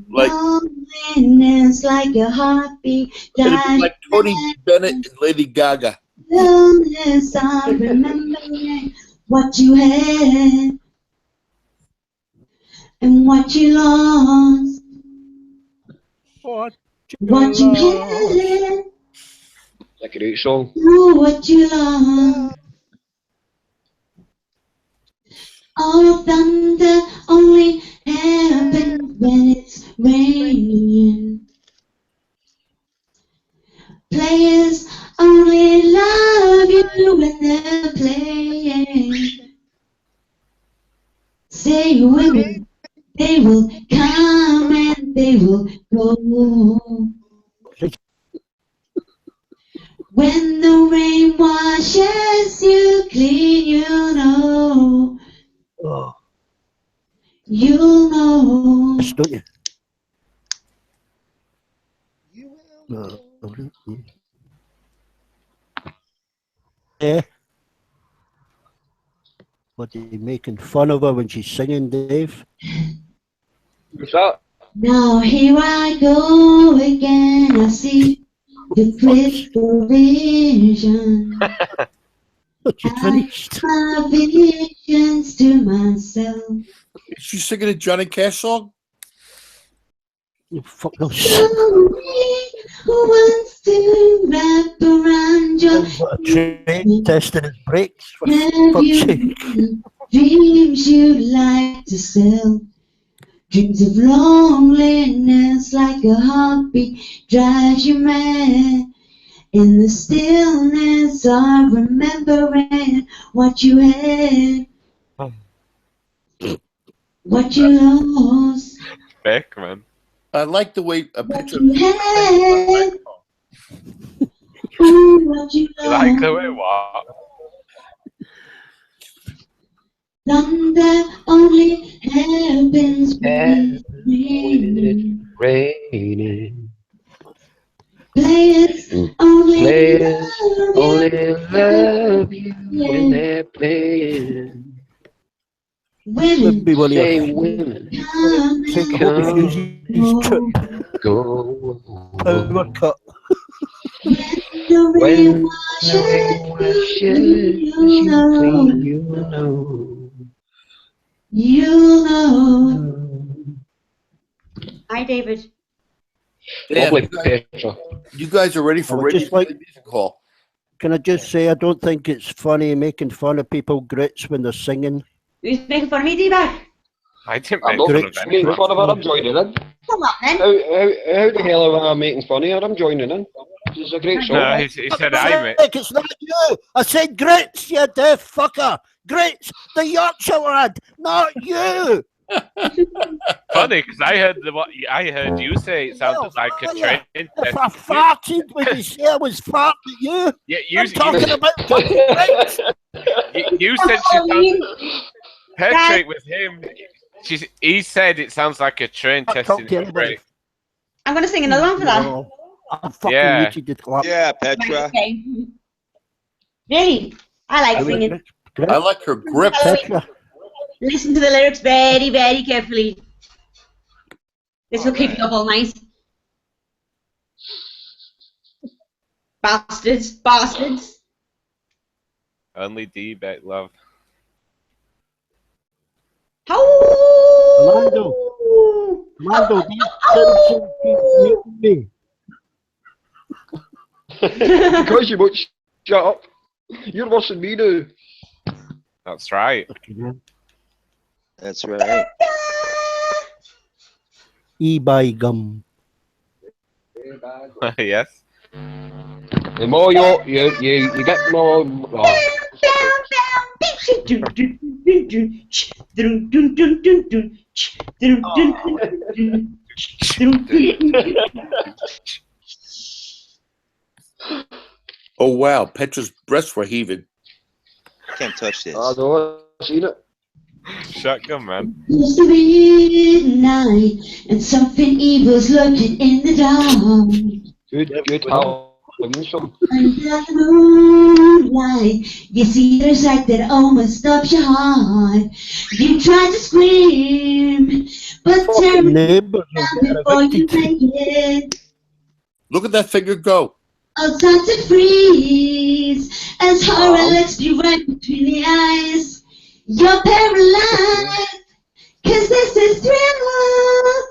loneliness like a heartbeat. it'll be like Tony Bennett and Lady Gaga. Loneliness, I'm remembering what you had and what you lost. What you had, It's a great song. know what you lost. All thunder only happens when it's raining. Players only love you when they're playing. Say with me, they will come and they will go. When the rain washes you clean, you know. Oh, You'll know. yes, don't you? No. Yeah. What are you making fun of her when she's singing, Dave? What's that? Now here I go again. I see the crystal vision. She finished. My visions to myself. Is she singing a Johnny Cash song? You fuck those. Somebody who wants to wrap around your Got a train testing his brakes, for Have fuck's you sake. dreams you like to sell? Dreams of loneliness like a heartbeat drives you mad. In the stillness of remembering what you had, what you lost, Beck, man. I like the way what Petra. you had, ooh, what you You like the lost. way what? Thunder only happens when it's Raining. Players only Players only love love you when they're playing. women Maybe one of your Say women come take a and whole refugee's trip. go. Power cut. the When rain the rain washes you you know, clean, you know. you know. Hi, David. Damn, Lovely Petra. you guys are ready for I would Radio just like- Play Music Hall. Can I just say, I don't think it's funny making fun of people grits when they're singing. Who's making fun of me, D-Bag? I didn't I'm make not fun of making anyone. fun of her, I'm joining in. Come on, then. How the hell am I making fun of her? I'm joining in. This is a great song. No, he said I made. It's not you. I said grits, you deaf fucker. Grits, the Yorkshire lad, not you. Funny, because I heard you say it sounded like a train. If I farted, would you say I was farting at you? Yeah, I'm talking about fucking Grits. you said she sounded penetrate with him. He said it sounds like a train testing to his anybody. brake. I'm going to sing another one for that. No, I'm fucking Yeah. muted the clap. Yeah, Right, Petra. okay. Really? I like singing. I like her grip. Petra. Listen to the lyrics very, very carefully. This will keep you up all night. Bastards, bastards. Only D-bet love. How? Armando, don't mute me. Because you won't shut up. You're worse than me now. That's right. That's right. E-buy gum. Yes. The more you get more. Oh wow, Petra's breasts were heaving. Can't touch this. I know, I've seen it. Shotgun man. It's the midnight and something evil's lurking in the dark. Good Halloween song. Under the moonlight, you see the sight that almost stops your heart. You try to scream, but Fucking terrible neighbours will get before you evicted. make it. Look at that figure go. I'll start to freeze as horror looks you right between the eyes. You're paralyzed, 'cause this is thriller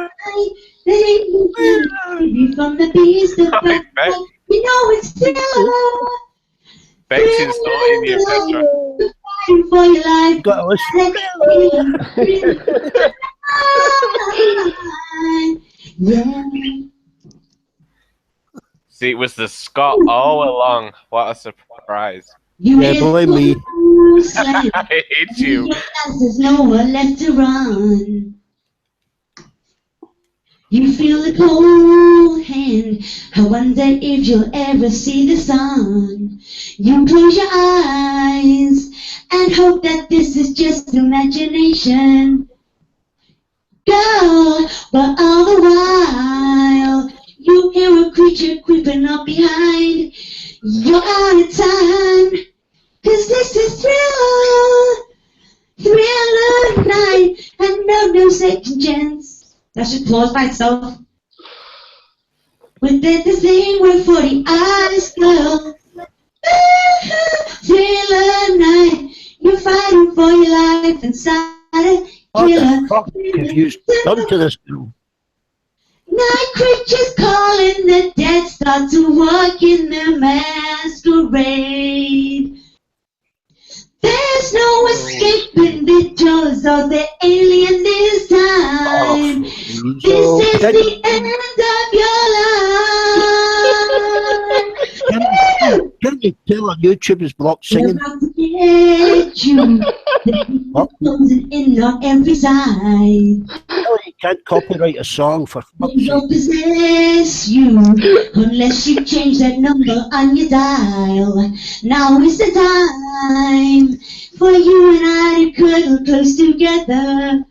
night. They leave you from the beast of black. You know it's thriller. Bex is not in here, Petra. Fighting for your life. Got to listen. Yeah. See, it was the Scot all along. What a surprise. You Yeah, blame me. I hate you. There's nowhere left to run. You feel the cold hand. I wonder if you'll ever see the sun. You close your eyes and hope that this is just imagination. Girl, but all the while you hear a creature creeping up behind. You're out of time, 'cause this is thriller night, and no second chance. That should close by itself. With the thing with 40 eyes, girl. Thriller night, you're fighting for your life inside a What thriller. the fuck have you done to this girl? Night creatures calling the dead start to walk in the masquerade. There's no escaping the jaws of the alien this time. This is the end of your life. Can you tell on YouTube is blocked singing? They're about to get you. They're closing in on every side. No, you can't copyright a song for fuck's They sake. don't possess you unless you change that number on your dial. Now is the time for you and I to cuddle close together.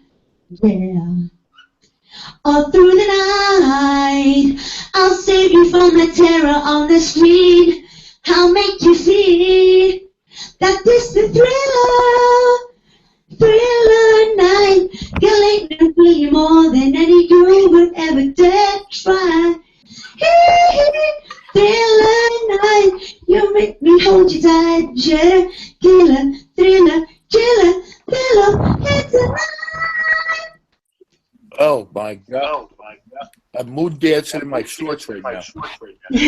Yeah. All through the night, I'll save you from the terror on the street. I'll make you see that this is thriller night. Girl, ain't no play more than any girl would ever dare try. Thriller night, you make me hold you tight. Killer, killer, thriller, killer, thriller, it's a night. Oh my god. I'm mood dancing in my shorts right now. Do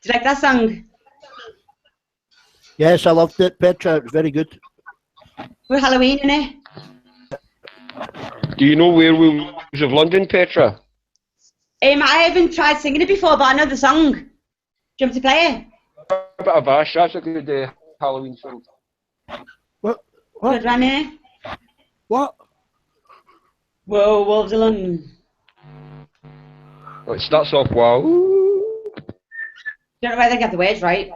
you like that song? Yes, I loved it, Petra. It was very good. For Halloween, innit? Do you know Werewolves of London, Petra? I haven't tried singing it before, but I know the song. Do you want me to play it? Bit of Ash. That's a good Halloween film. What? Good one, eh? What? Whoa, Wolves of London. Well, it starts off wow. Don't know whether they get the words right.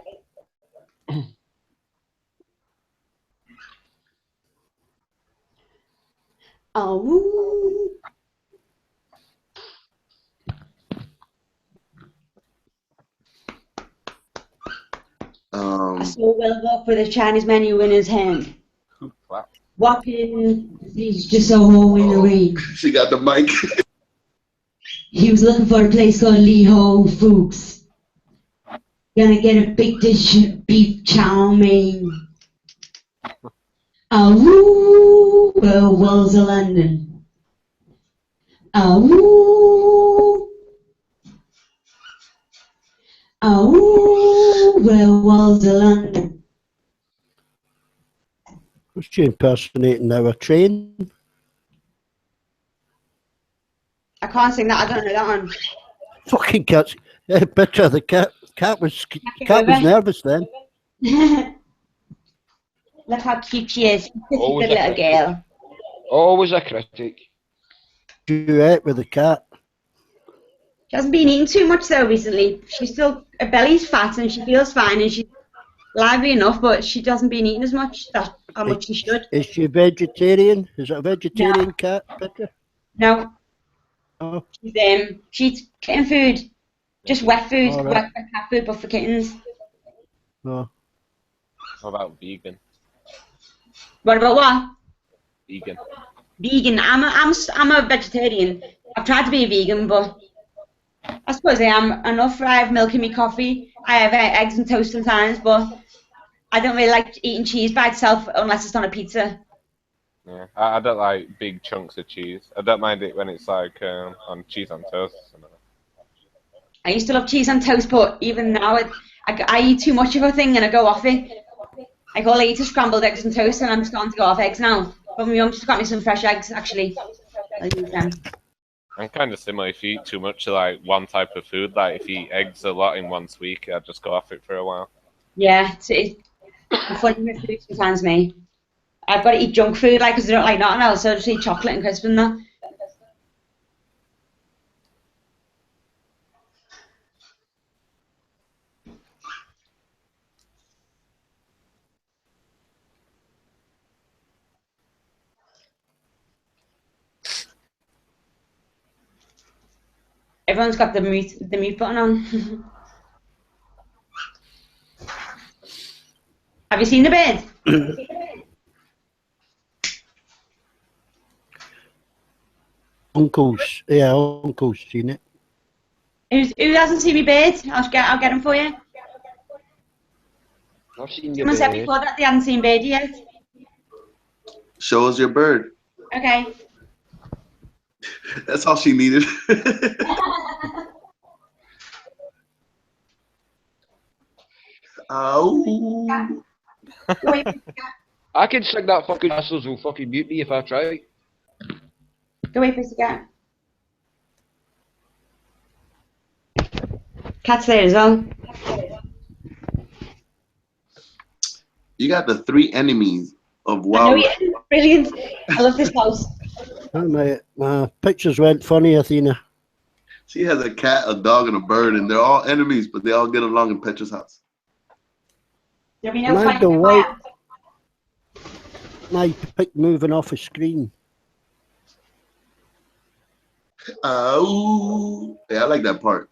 Oh, woo. I saw Will walk with a Chinese menu in his hand. Wow. Walking, he's just a hole in the rain. She got the mic. He was looking for a place called Lee Ho Fuchs. Gonna get a big dish of beef chow mein. Woo, Wolves of London. Woo. Wolves of London. Was she impersonating now? A train? I can't sing that. I don't know that one. Fucking cat. Picture the cat. Cat was nervous then. Look how cute she is. The Always little girl. Always a critic. Duet with the cat. She hasn't been eating too much though recently. She's still, her belly's fat and she feels fine and she's lively enough, but she hasn't been eating as much. That's how much she should. Is she vegetarian? Is it a vegetarian cat, Petra? No. Oh. She eats kitten food. Just wet food. All right. Wet cat food, but for kittens. No. What about vegan? What about what? Vegan. Vegan. I'm a vegetarian. I've tried to be a vegan, but I suppose I am enough. I have milk in my coffee. I have eggs and toast sometimes, but I don't really like eating cheese by itself unless it's on a pizza. Yeah, I don't like big chunks of cheese. I don't mind it when it's like on cheese on toast. I used to love cheese on toast, but even now I eat too much of a thing and I go off it. Like all I eat is scrambled eggs and toast, and I'm starting to go off eggs now. But my mum just got me some fresh eggs, actually. I'll use them. I'm kind of similar. If you eat too much of like one type of food, like if you eat eggs a lot in once week, I'd just go off it for a while. Yeah, I'm funny with food sometimes, me. I've got to eat junk food, like, because I don't like nothing else, so I just eat chocolate and crisps and that. Everyone's got the mute button on. Have you seen the bed? Uncle's seen it. Who hasn't seen me bed? I'll get him for you. I've seen your Someone said bed. before that they hadn't seen bed yet. Show us your bird. Okay. That's all she needed. Ow. I can sing that fucking assholes will fucking mute me if I try. Go away, pussycat. Cat's there as well. You got the 3 enemies of I know, WoW. yeah. Brilliant. I love this house. Oh, my pictures went funny, Athena. She has a cat, a dog, and a bird, and they're all enemies, but they all get along in Petra's house. There'll be no Mind fight the in white. fire. My pic moving off the screen. Oh, yeah, I like that part.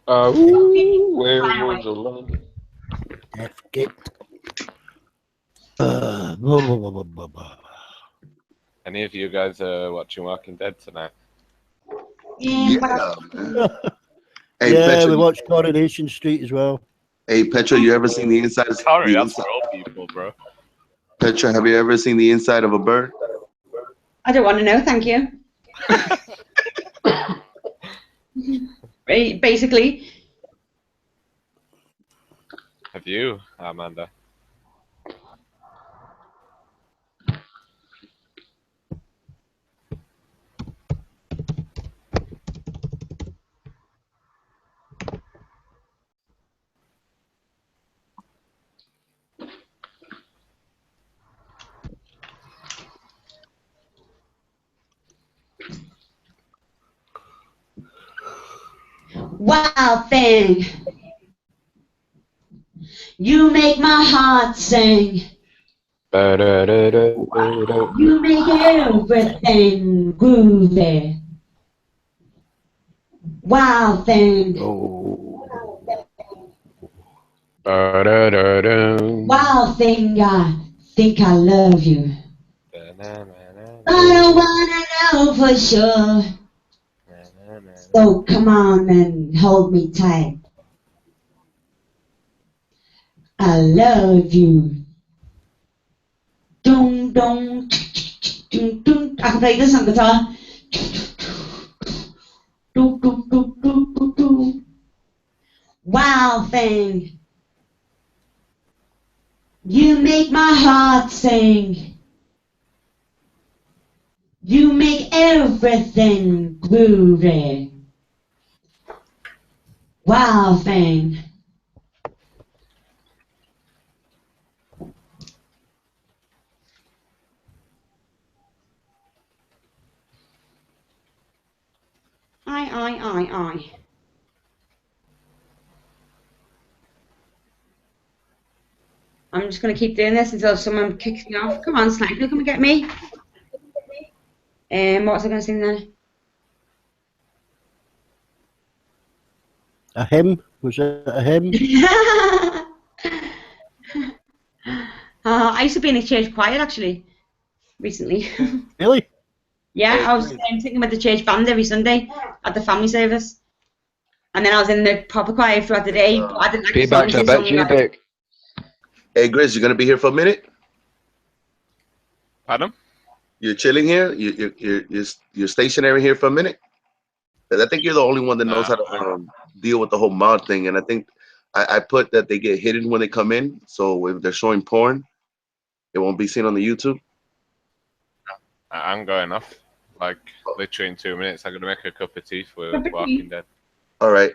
Where was the London? Forget. Blah, blah, blah, blah, blah. Any of you guys watching Walking Dead tonight? Yeah, man. Hey, Yeah, Petra, we watched Coronation Street as well. Hey, Petra, you ever seen the inside? Sorry, the that's inside- for old people, bro. Petra, have you ever seen the inside of a bird? I don't want to know, thank you. Basically. Have you, Amanda? Wild thing. You make my heart sing. You make everything groovy. Wild thing. Wild thing, I think I love you. I don't wanna know for sure. So come on and hold me tight. I love you. Dum dum dum dum. I can play this on guitar. Dum dum dum dum dum dum. Wild thing. You make my heart sing. You make everything groovy. Wild thing. I. I'm just going to keep doing this until someone kicks me off. Come on, Sniper, come and get me. What was I going to sing then? A hymn? Was it a hymn? I used to be in a church choir, actually, recently. Really? Yeah, I was singing with the church band every Sunday at the family service. And then I was in the proper choir throughout the day, but I didn't like the songs. Payback's a bitch, payback. Hey, Grizz, you gonna be here for a minute? Pardon? You're chilling here? You're stationary here for a minute? 'Cause I think you're the only one that knows how to deal with the whole mod thing. And I think I put that they get hidden when they come in. So if they're showing porn, it won't be seen on the YouTube. I'm going off. Like, literally in 2 minutes, I'm going to make a cup of tea for Walking Dead. All right.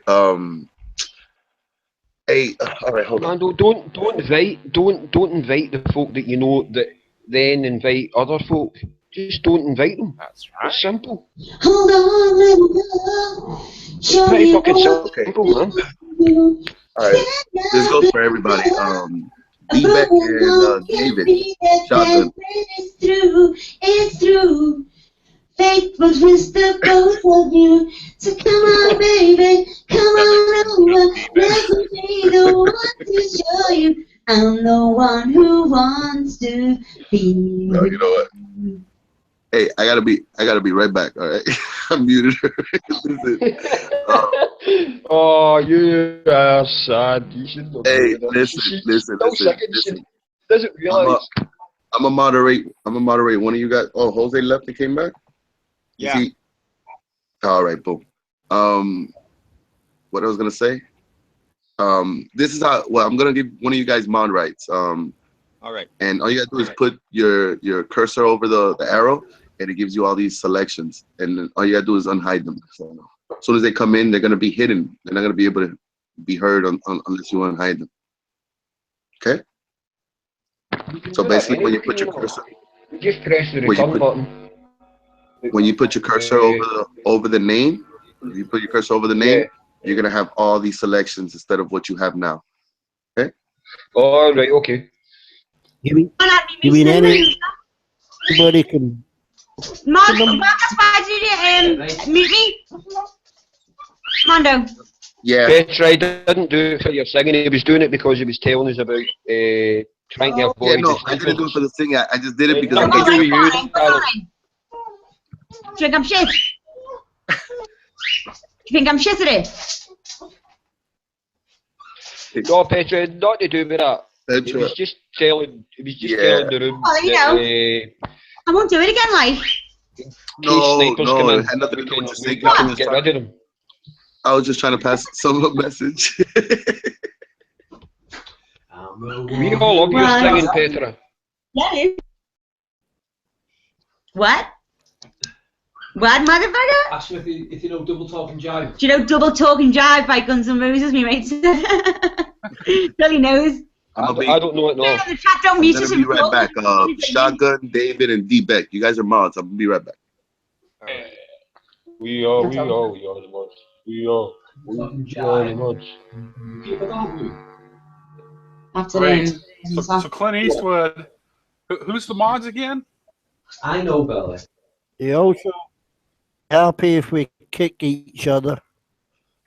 Hey, all right, hold on. Man, don't invite the folk that you know that then invite other folk. Just don't invite them. That's right. It's simple. Hold on, little girl. Show Pretty you fucking what simple, man. All right, this goes for everybody. D-Beck and David. Shotgun. It's through. Fate will twist the both of you. So come on, baby, come on over. Let me be the one to show you. I'm the one who wants to be. No, you know what? Hey, I gotta be right back. All right, I'm muted. Oh, you are sad. You should know. Hey, listen. Doesn't realize. I'm a moderate one of you guys. Oh, Jose left and came back. Yeah. All right, boom. What I was gonna say. This is how. Well, I'm gonna give one of you guys mod rights. All right. And all you gotta do is put your cursor over the arrow, and it gives you all these selections. And then all you gotta do is unhide them. So as soon as they come in, they're gonna be hidden. They're not gonna be able to be heard unless you unhide them. Okay. So basically, when you put your cursor, just press the return button. When you put your cursor over the name, you put your cursor over the name, you're gonna have all these selections instead of what you have now. Okay. All right. Okay. You mean anybody can? Mark, mute me. Mondo. Yeah. Petra, I didn't do it for your singing. He was doing it because he was telling us about trying to avoid. Yeah, no, I didn't do it for the singing. I just did it because I I do you. Do you think I'm shit? Do you think I'm shit at it? No, Petra, not to do with that. He was just telling. He was just telling the room. Well, you know, I won't do it again, like. No, it had nothing to do with your singing. Get rid of him. I was just trying to pass some message. We all love your singing, Petra. Yeah. What? What, motherfucker? Ask him if you know Double Talking Jive. Do you know Double Talking Jive by Guns N' Roses, me mate? Billy knows. I don't know it now. The chat don't mute us. I'm gonna be right back. Shotgun, David, and D-Beck. You guys are mods. I'm gonna be right back. We are the mods. We are. Talking See all the jive. mods. People don't you? After Great. them. So Clint Eastwood, who's the mods again? I know, Billy. They also happy if we kick each other.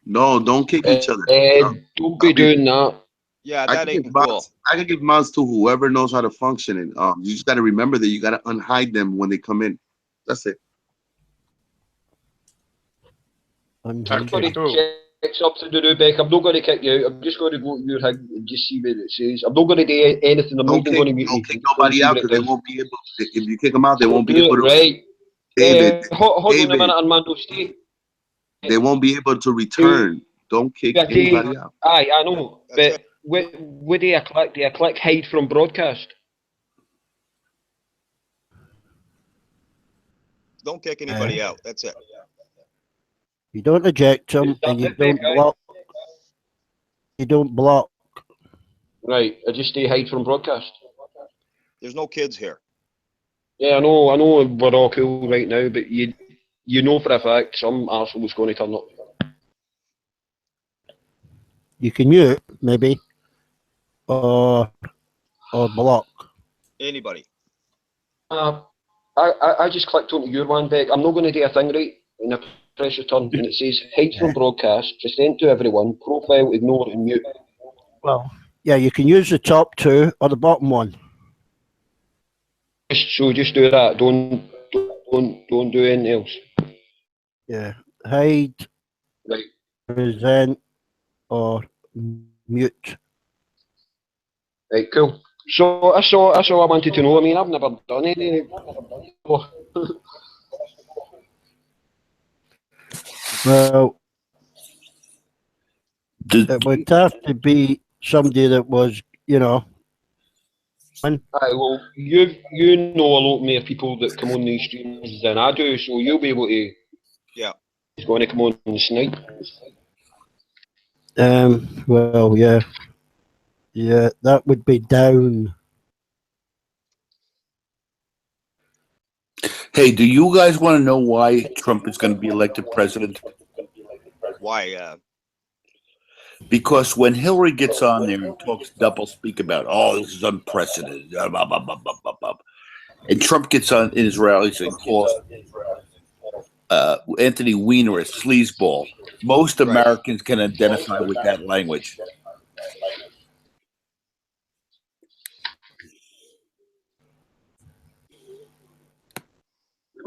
No, don't kick each other. Don't be doing that. Yeah, I that can ain't give cool. mods. I can give mods to whoever knows how to function it. You just got to remember that you got to unhide them when they come in. That's it. Everybody Cool. checks up to the Rubek. I'm not going to kick you out. I'm just going to go to your thing and just see what it says. I'm not going to do anything. I'm not even going to mute you. Don't kick nobody out because they won't be able. If you kick them out, they won't be Do able it, to. right. David, Hold on a David, minute, Armando. Stay. they won't be able to return. Don't kick Yeah, anybody out. Aye, I know. That's But what do you click? Do you click hide from broadcast? Don't kick anybody out. That's it. You don't eject them and you don't block. You don't block. Right, I just stay hide from broadcast. There's no kids here. Yeah, I know we're all cool right now, but you know for a fact some arsehole's going to turn up. You can mute, maybe. Or block. Anybody. I just clicked onto your one, Beck. I'm not going to do a thing right, and I press return, and it says hide from broadcast, present to everyone, profile, ignore, and mute. Well, yeah, you can use the top two or the bottom one. Just do that. Don't do anything else. Yeah, hide, Right. present, or mute. Right, cool. So that's all I wanted to know. I mean, I've never done any. Well, Did, it would have to be somebody that was, Aye, well, you know a lot more people that come on these streams than I do, so you'll be able to. Yeah. He's going to come on and snipe. Well, yeah. Yeah, that would be down. hey, do you guys want to know why Trump is going to be elected president? Why? Because when Hillary gets on there and talks doublespeak about, oh, this is unprecedented, blah, blah, blah, blah, blah, blah, and Trump gets on in his rallies and calls Anthony Weiner a sleazeball, most Americans can identify with that language.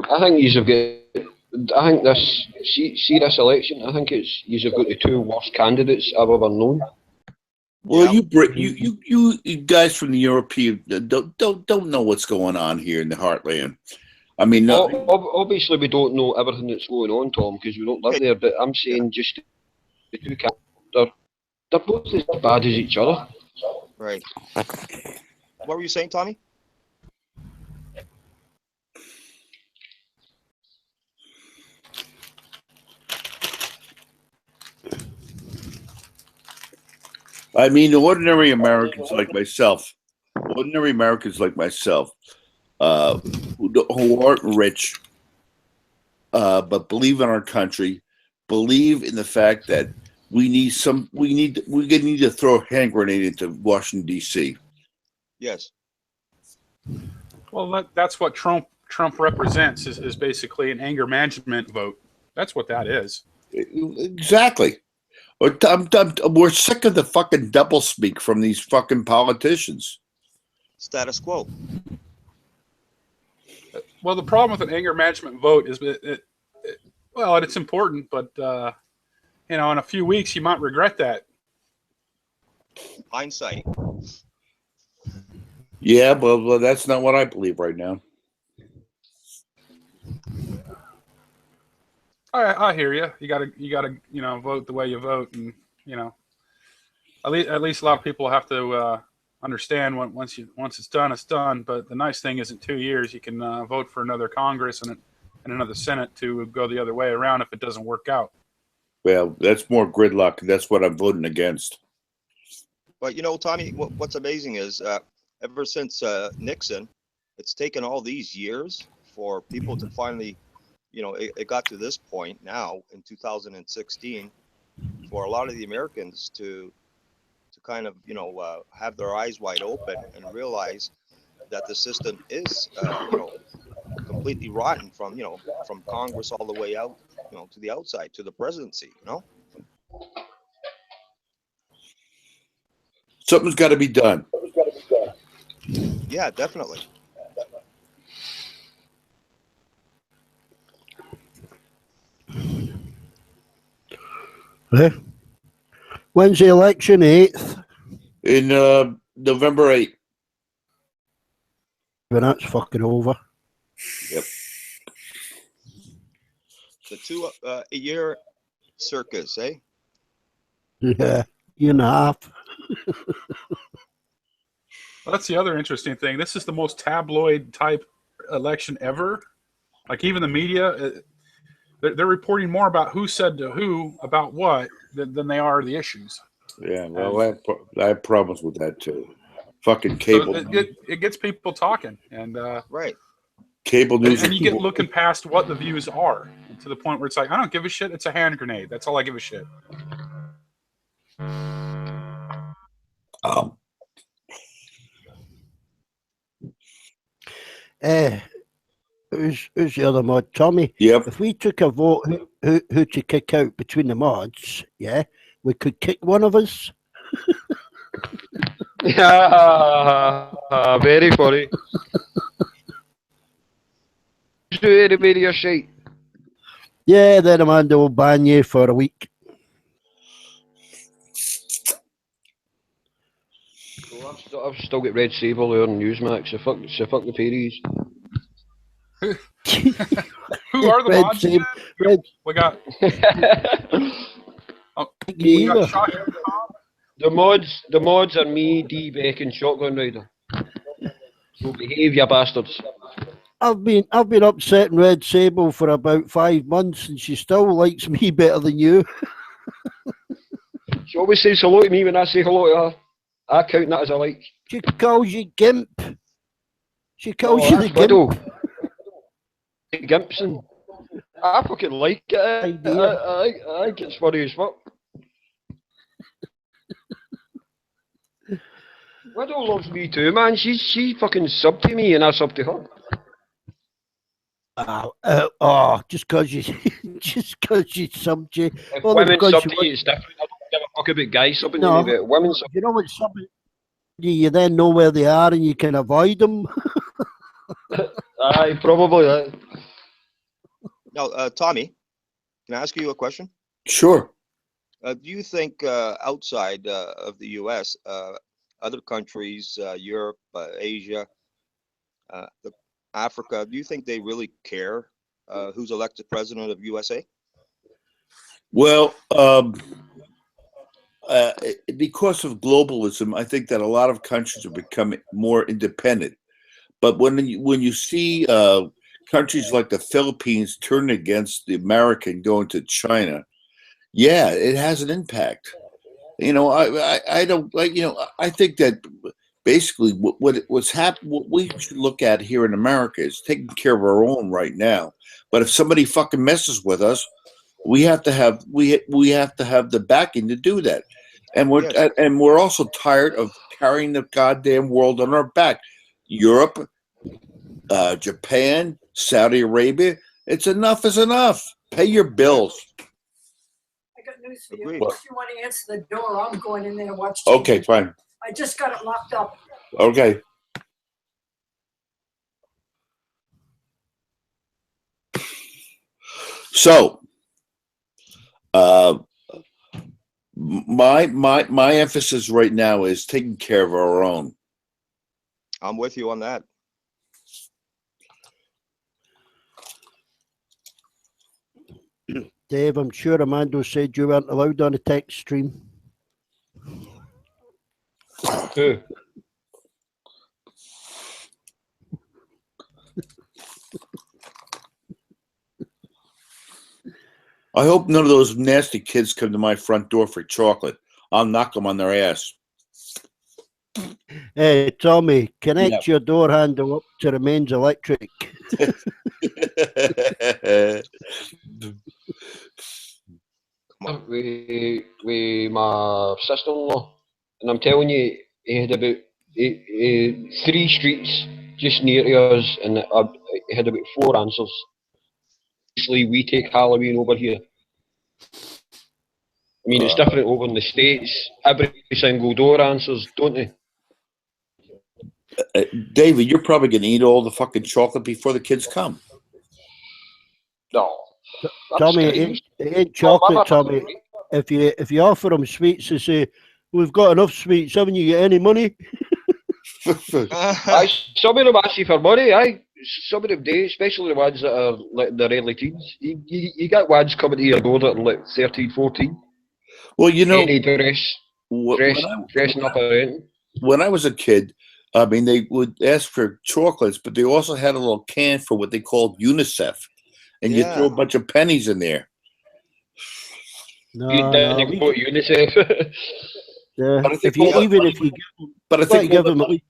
I think you've got. I think this. See this election. I think it's you've got the two worst candidates I've ever known. Well, you guys from the European don't know what's going on here in the heartland. I mean, obviously we don't know everything that's going on, Tom, because we don't live there. But I'm saying just the two candidates, they're both as bad as each other. Right. What were you saying, Tommy? I mean, ordinary Americans like myself, who aren't rich, but believe in our country, believe in the fact that we need to throw a hand grenade into Washington D.C. Yes. Well, that's what Trump represents is basically an anger management vote. That's what that is. Exactly. We're sick of the fucking doublespeak from these fucking politicians. Status quo. Well, the problem with an anger management vote is it's important, but in a few weeks you might regret that. Hindsight. Yeah, well, that's not what I believe right now. I hear you. You gotta vote the way you vote, and at least a lot of people have to understand once it's done, it's done. But the nice thing is, in 2 years, you can vote for another Congress and another Senate to go the other way around if it doesn't work out. Well, that's more gridlock. That's what I'm voting against. But Tommy, what's amazing is ever since Nixon, it's taken all these years for people to finally. It got to this point now in 2016 for a lot of the Americans to kind of, you know, have their eyes wide open and realize that the system is, you know, completely rotten from, you know, from Congress all the way out, you know, to the outside, to the presidency, you know? Something's got to be done. Yeah, definitely. When's the election? 8th? In November 8th. When that's fucking over. Yep. The 2-year circus, eh? Yeah, year and a half. Well, that's the other interesting thing. This is the most tabloid type election ever. Like even the media, they're reporting more about who said to who about what than they are the issues. Yeah, well, I have problems with that too. Fucking cable. So it gets people talking, and right. Cable news. And you get looking past what the views are to the point where it's like, I don't give a shit. It's a hand grenade. That's all I give a shit. Who's the other mod? Tommy? Yep. If we took a vote who to kick out between the mods, yeah, we could kick one of us. Very funny. Do the video shite. Yeah, then Amanda will ban you for a week. So I've still got Red Sable there on Newsmax. So fuck the fairies. Who are the Red mods? Sable, Red. We got. Me we got either. Shotgun Tom. The mods are me, D Beck, and Shotgun Rider. So behave, you bastards. I've been upsetting Red Sable for about 5 months, and she still likes me better than you. She always says hello to me when I say hello to her. I count that as a like. She calls you Gimp. She calls you the that's Widow. Gimp. Gimpson. I fucking like it. I think it's funny as fuck. Widow loves me too, man. She fucking sub to me and I sub to her. Just because you subbed you. If Only women because sub you to you, it's different. I don't give a fuck about guys subbing No. to me, but women sub. You know what subbing? You then know where they are and you can avoid them. Aye, probably. Now, Tommy, can I ask you a question? Sure. Do you think outside of the U.S., other countries, Europe, Asia, Africa, do you think they really care who's elected president of USA? Well, because of globalism, I think that a lot of countries are becoming more independent. But when you see countries like the Philippines turn against the American going to China, yeah, it has an impact. You know, I don't like. You know, I think that basically what we should look at here in America is taking care of our own right now. But if somebody fucking messes with us, we have to have the backing to do that. And we're also tired of carrying the goddamn world on our back. Europe, Japan, Saudi Arabia, it's enough is enough. Pay your bills. I got news for you. Agreed. If you want to answer the door, I'm going in there to watch TV. Okay, fine. I just got it locked up. Okay. So, my emphasis right now is taking care of our own. I'm with you on that. Dave, I'm sure Amanda said you weren't allowed on the text stream. Who? I hope none of those nasty kids come to my front door for chocolate. I'll knock them on their ass. Hey, Tommy, connect Yeah. your door handle up to the mains electric. We with my sister-in-law, and I'm telling you, he had about 3 streets just near to us, and he had about 4 answers. Usually we take Halloween over here. I mean, it's different over in the States. Every single door answers, don't they? David, you're probably going to eat all the fucking chocolate before the kids come. No. Tommy, it ain't chocolate, Tommy. If you offer them sweets, they say, "We've got enough sweets. Haven't you got any money?" Aye, some of them ask you for money, aye. Some of them do, especially the ones that are like in their early teens. You get ones coming to your door that are like 13, 14. Well, you know, Any dressing up or anything. when I was a kid, I mean, they would ask for chocolates, but they also had a little can for what they called UNICEF, and you throw a bunch of pennies in there. No, You didn't go to UNICEF. Yeah. But I think If you give them at least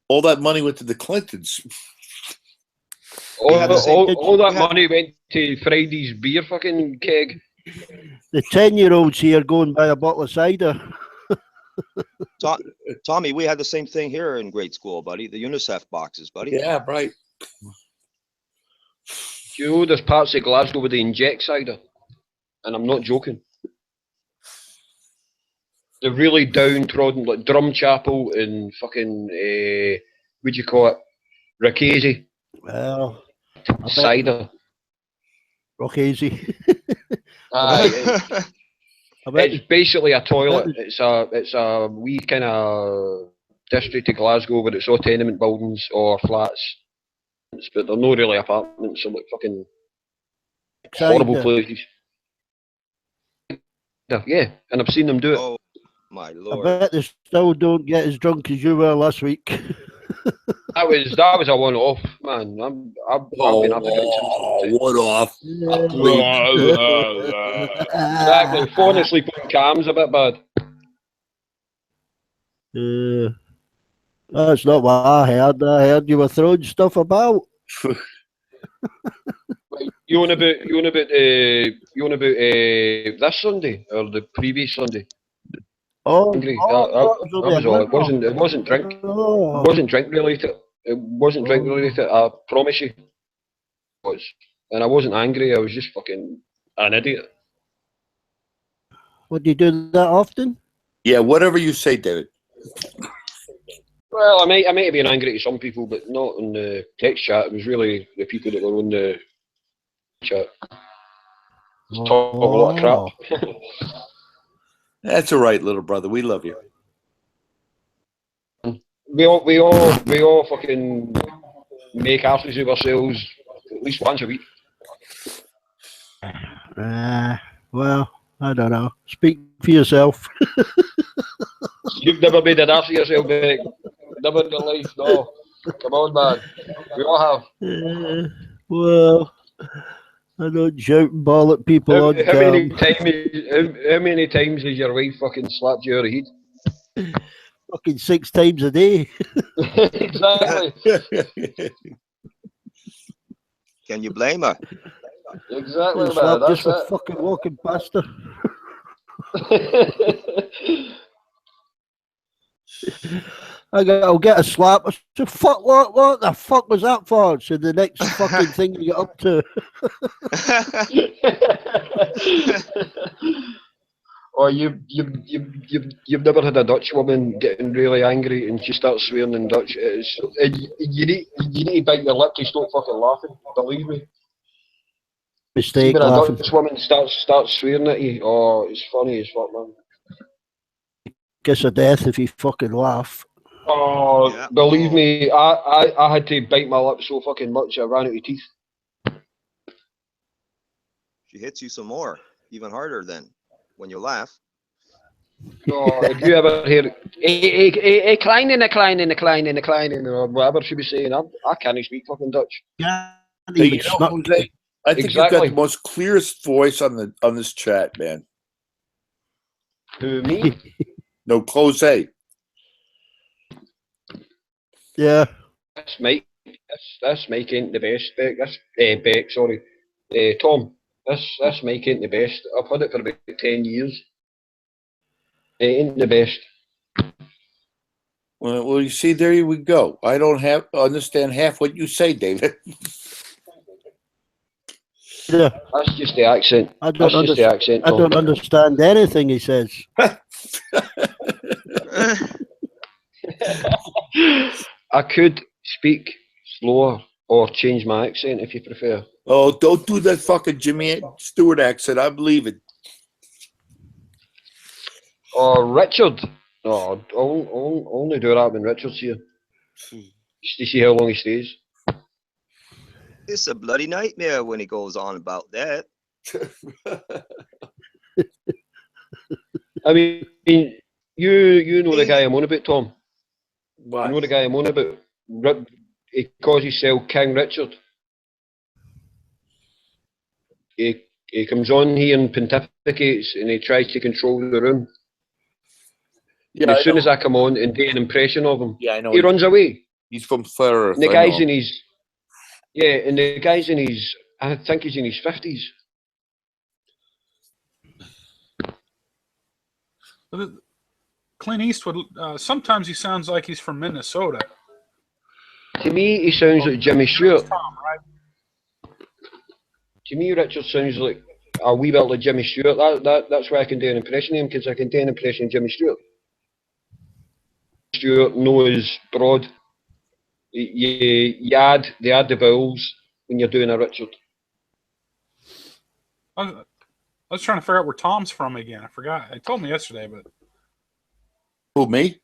all that money went to the Clintons. All that money went to Friday's beer fucking keg. the 10-year-olds here go and buy a bottle of cider. Tommy, we had the same thing here in grade school, buddy. The UNICEF boxes, buddy. Yeah, right. You know, there's parts of Glasgow where they inject cider, and I'm not joking. The really downtrodden, like Drumchapel and fucking, what'd you call it? Rickazy. Well, cider. Rockazy. It's basically a toilet. It's a wee kind of district of Glasgow where it's all tenement buildings or flats, but they're not really apartments. They're like fucking horrible places. Yeah, and I've seen them do it. Oh my lord! I bet they still don't get as drunk as you were last week. That was a one-off, man. I've been up against one-off. Exactly. Falling asleep on cams a bit bad. That's not what I heard. I heard you were throwing stuff about. You on about this Sunday or the previous Sunday? Oh, Angry. That was all. It wasn't drink. It wasn't drink related. It wasn't drink related. I promise you. It was. And I wasn't angry. I was just fucking an idiot. What, do you do that often? Yeah, whatever you say, David. Well, I might have been angry to some people, but not on the text chat. It was really the people that were on the chat. Just talk a lot of crap. That's all right, little brother. We love you. We all fucking make asses of ourselves at least once a week. Well, I don't know. Speak for yourself. You've never made an ass of yourself, Derek. Never in your life, no. Come on, man. We all have. Well, I don't shout and ball at people on how cam. many times has your wife fucking slapped you over the head? Fucking 6 times a day. Exactly. Can you blame her? Exactly, man. Slap That's just for it. fucking walking past her. I'll get a slap. I said, fuck, what the fuck was that for? So the next fucking thing you get up to. Or you've never had a Dutch woman getting really angry and she starts swearing in Dutch. You need to bite your lip to stop fucking laughing. Believe me. Mistake When a laughing. Dutch woman starts swearing at you, oh, it's funny as fuck, man. Kiss of death if you fucking laugh. Oh, yeah. Believe me, I had to bite my lip so fucking much I ran out of teeth. She hits you some more, even harder then, when you laugh. Oh, did you ever hear a climbing, or whatever she was saying? I can't speak fucking Dutch. Yeah, Hey, you know, Jose, I think you've got the most clearest voice on this chat, man. Who, me? No, Jose. Yeah. That's Mike. This Mike ain't the best. Beck, sorry. Tom. This Mike ain't the best. I've had it for about 10 years. It ain't the best. Well, you see, there we go. I don't understand half what you say, David. Yeah. That's just the accent. I don't That's just the accent, I Tom. don't understand anything he says. I could speak slower or change my accent if you prefer. Oh, don't do that fucking Jimmy Stewart accent. I believe it. Or Richard. No, I'll only do that when Richard's here. Just to see how long he stays. It's a bloody nightmare when he goes on about that. I mean, you know the guy I'm on about, Tom. What? You know the guy I'm on about. He calls himself King Richard. He comes on here and pontificates and he tries to control the room. Yeah, And as soon as I come on and do an impression of him, yeah, I know. he runs away. He's from Ferris. And the guy's in his, and the guy's in his, I think he's in his 50s. Clint Eastwood, sometimes he sounds like he's from Minnesota. To me, he sounds like Jimmy Stewart. Tom, right? To me, Richard sounds like a wee bit like Jimmy Stewart. That's why I can do an impression of him, because I can do an impression of Jimmy Stewart. Stewart knows broad. You add the vowels when you're doing a Richard. I was trying to figure out where Tom's from again. I forgot. He told me yesterday, but Who, me?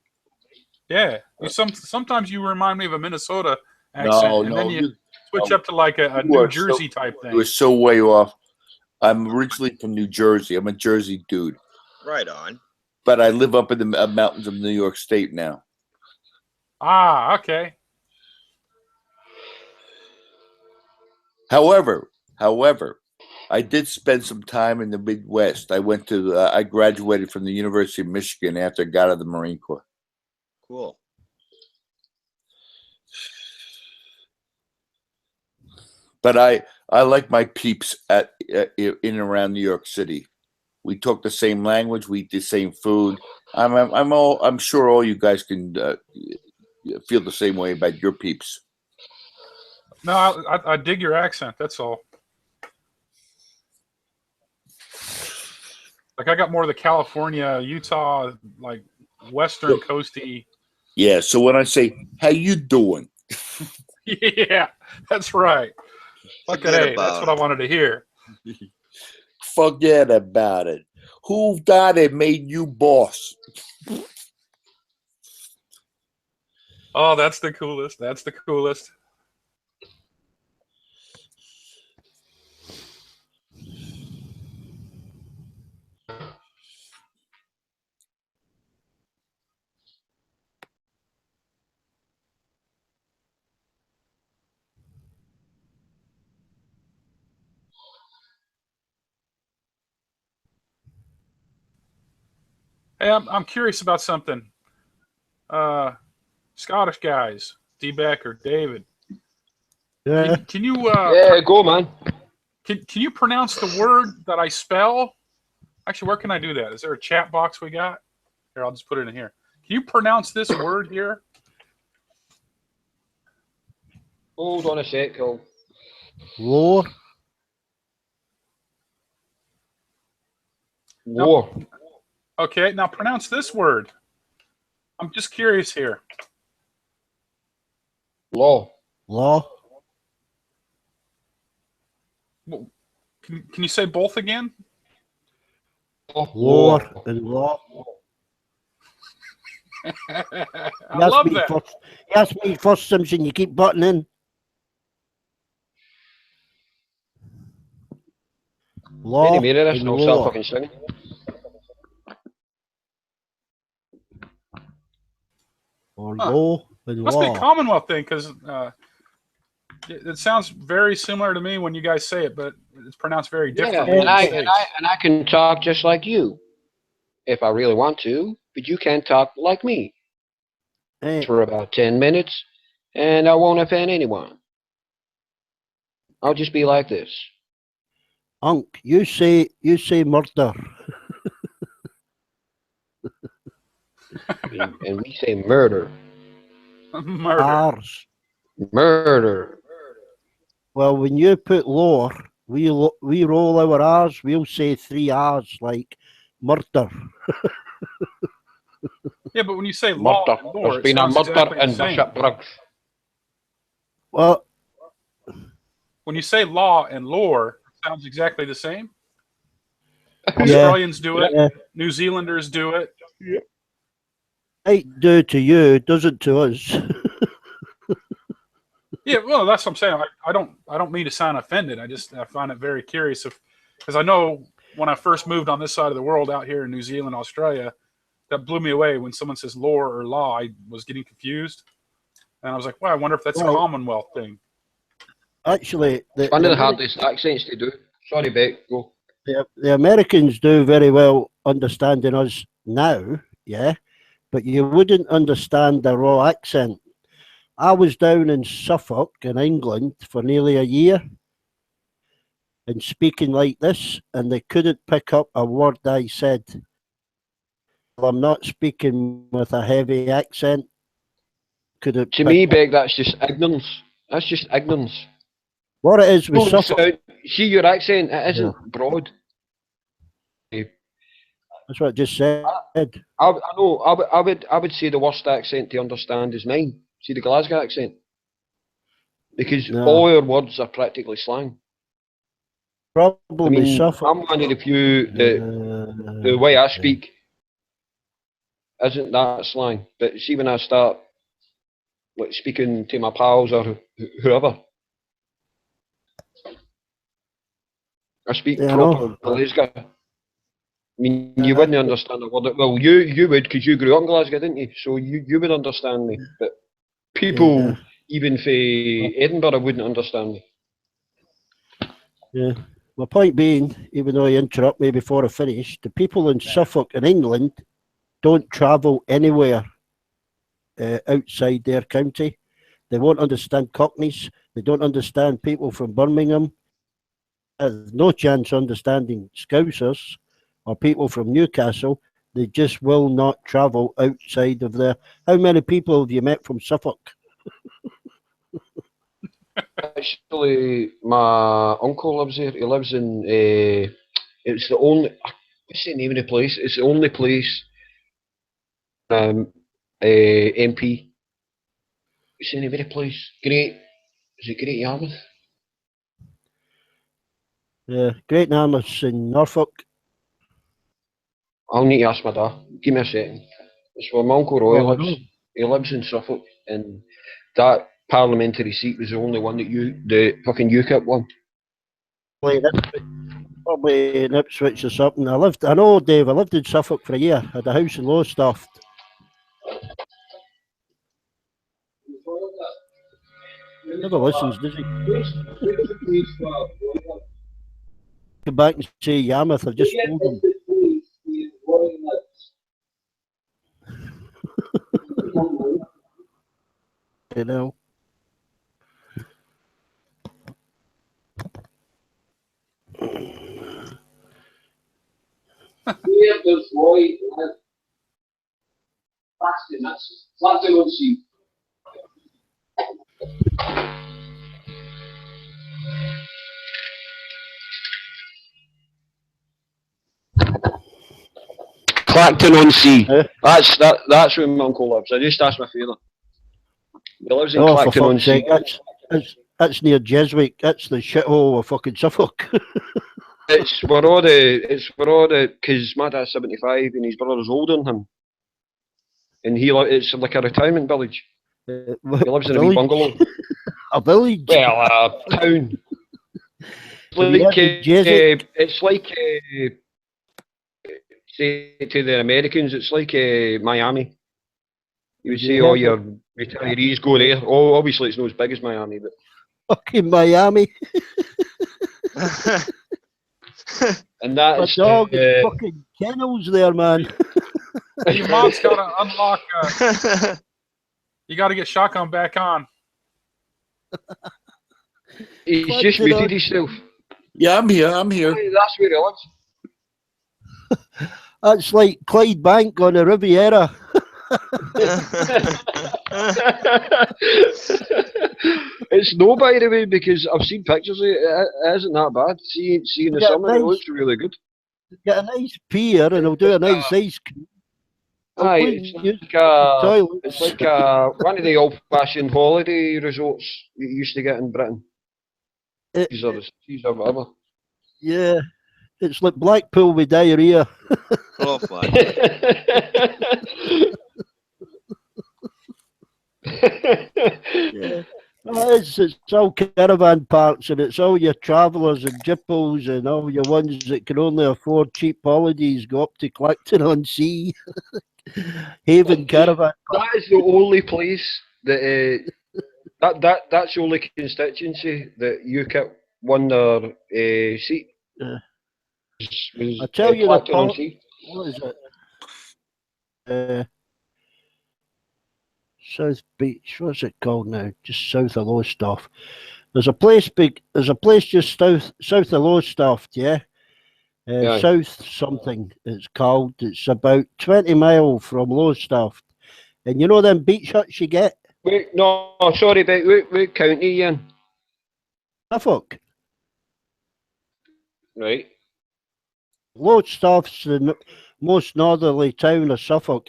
yeah, sometimes you remind me of a Minnesota accent, No, and no, then you you- switch no. up to like a You New are Jersey type thing. You were so way off. I'm originally from New Jersey. I'm a Jersey dude, Right on. but I live up in the mountains of New York State now. Ah, okay. However, I did spend some time in the Midwest. I graduated from the University of Michigan after I got out of the Marine Corps. Cool. But I like my peeps in and around New York City. We talk the same language. We eat the same food. I'm sure all you guys can feel the same way about your peeps. No, I dig your accent. That's all. Like I got more of the California, Utah, like Western coasty. Yeah. So when I say "How you doing?" Yeah, that's right. Forget Okay, about that's what I wanted to hear. Forget about it. Who died and made you boss? Oh, that's the coolest. That's the coolest. Hey, I'm curious about something. Scottish guys, D-Beck or David. Yeah. Can you Yeah, go, man. can you pronounce the word that I spell? Actually, where can I do that? Is there a chat box we got? Here, I'll just put it in here. Can you pronounce this word here? Hold on a sec, Cole. War. War. Okay, now pronounce this word. I'm just curious here. Law. Law. Can you say both again? War and law. I That's love me that. first. That's me first, Simpson. You keep butting in. Law Any minute, and and I'll start law. fucking singing. Or Huh. law and Must be a law. Commonwealth thing because it sounds very similar to me when you guys say it, but it's pronounced very Yeah, differently in and the I, States. and, I, and I can talk just like you, if I really want to, but you can't talk like me Hey, for about 10 minutes, and I won't offend anyone. I'll just be like this. Unc, you say murder. And we say murder. Murder. R's. Murder. Well, when you put lore, we roll our R's. We'll say 3 R's, like murder. Yeah, but when you say law Murder. and lore, There's it been a sounds murder exactly the in same. Bishop Briggs. Well, When you say law and lore, it sounds exactly the same. Yeah. Australians do it. Yeah. New Zealanders do it. Might do to you, doesn't to us. Yeah, well, that's what I'm saying. I don't mean to sound offended. I find it very curious because I know when I first moved on this side of the world out here in New Zealand, Australia, that blew me away when someone says lore or law. I was getting confused, and I was like, well, I wonder if that's a Well, Commonwealth thing. Actually, It's one of the hardest accents to do. Sorry, Beck, go. the Americans do very well understanding us now, yeah, but you wouldn't understand the raw accent. I was down in Suffolk in England for nearly a year and speaking like this, and they couldn't pick up a word I said. I'm not speaking with a heavy accent. Couldn't To pick me, up. Beck, that's just ignorance. That's just ignorance. What it is with Don't Suffolk, sound- see your accent, it isn't broad. that's what I just said. I know. I would say the worst accent to understand is mine. See the Glasgow accent, because No. all our words are practically slang. I Probably mean, Suffolk. I'm one of the few that the way I speak isn't that slang. But see, when I start like speaking to my pals or whoever, I speak Yeah, I proper know. Glasgow. I mean, you wouldn't understand a word. Well, you would, because you grew up in Glasgow, didn't you? So you would understand me. But people, Yeah. even for Edinburgh, wouldn't understand me. Yeah. My point being, even though you interrupt me before I finish, the people in Suffolk in England don't travel anywhere outside their county. They won't understand Cockneys. They don't understand people from Birmingham. There's no chance understanding Scousers or people from Newcastle. They just will not travel outside of there. How many people have you met from Suffolk? Actually, my uncle lives there. He lives in. It's the only. What's the name of the place? It's the only place. MP. What's the name of the place? Is it Great Yarmouth? Yeah, Great Yarmouth's in Norfolk. I'll need to ask my dad. Give me a second. It's where my uncle Roy Oh, I lives. know. He lives in Suffolk, and that parliamentary seat was the only one that the fucking UKIP won. Probably in Ipswich or something. I know, Dave, I lived in Suffolk for a year. Had a house in Lowestoft. Never listens, does he? Come back and say Yarmouth. I've just told him. You know. There's Roy. That's Clacton Sea. Clacton on Sea. That's where my uncle lives. I just asked my father. He lives in Oh, for Clacton on fuck's Sea. sake. That's near Jeswick. That's the shithole of fucking Suffolk. It's where all the, because my dad's 75 and his brother's older than him. And it's like a retirement village. He lives in a wee bungalow. A village? Well, a town. It's like, say to the Americans, it's like Miami. You would say all your retirees go there. Oh, obviously it's not as big as Miami, but fucking Miami. And My that's dog is fucking kennels there, man. Your mom's got to unlock. You got to get Shotgun back on. He's just muted himself. Yeah, I'm here. I'm here. That's where he lives. That's like Clyde Bank on the Riviera. It's no, by the way, because I've seen pictures of it. It isn't that bad. See in the Yeah, summer, it nice. looks really good. Get a nice pier and I'll do a nice ice cream. Aye, Use it's the toilets. it's like one of the old-fashioned holiday resorts you used to get in Britain. These are whatever. Yeah, it's like Blackpool with diarrhea. Oh, fun. Yeah. It's all caravan parks and it's all your travellers and jippos and all your ones that can only afford cheap holidays go up to Clacton-on-Sea. Haven Caravan Park. That is the only place that that's the only constituency that UKIP won their seat. Yeah. Was I tell you, Clacton-on-Sea. what is it? South Beach. What's it called now? Just south of Lowestoft. There's a place just south of Lowestoft. Yeah. Aye. South something it's called. It's about 20 miles from Lowestoft. And you know them beach huts you get? Wait, no, sorry, but what county you in? Suffolk. Right. Lowestoft's the most northerly town of Suffolk.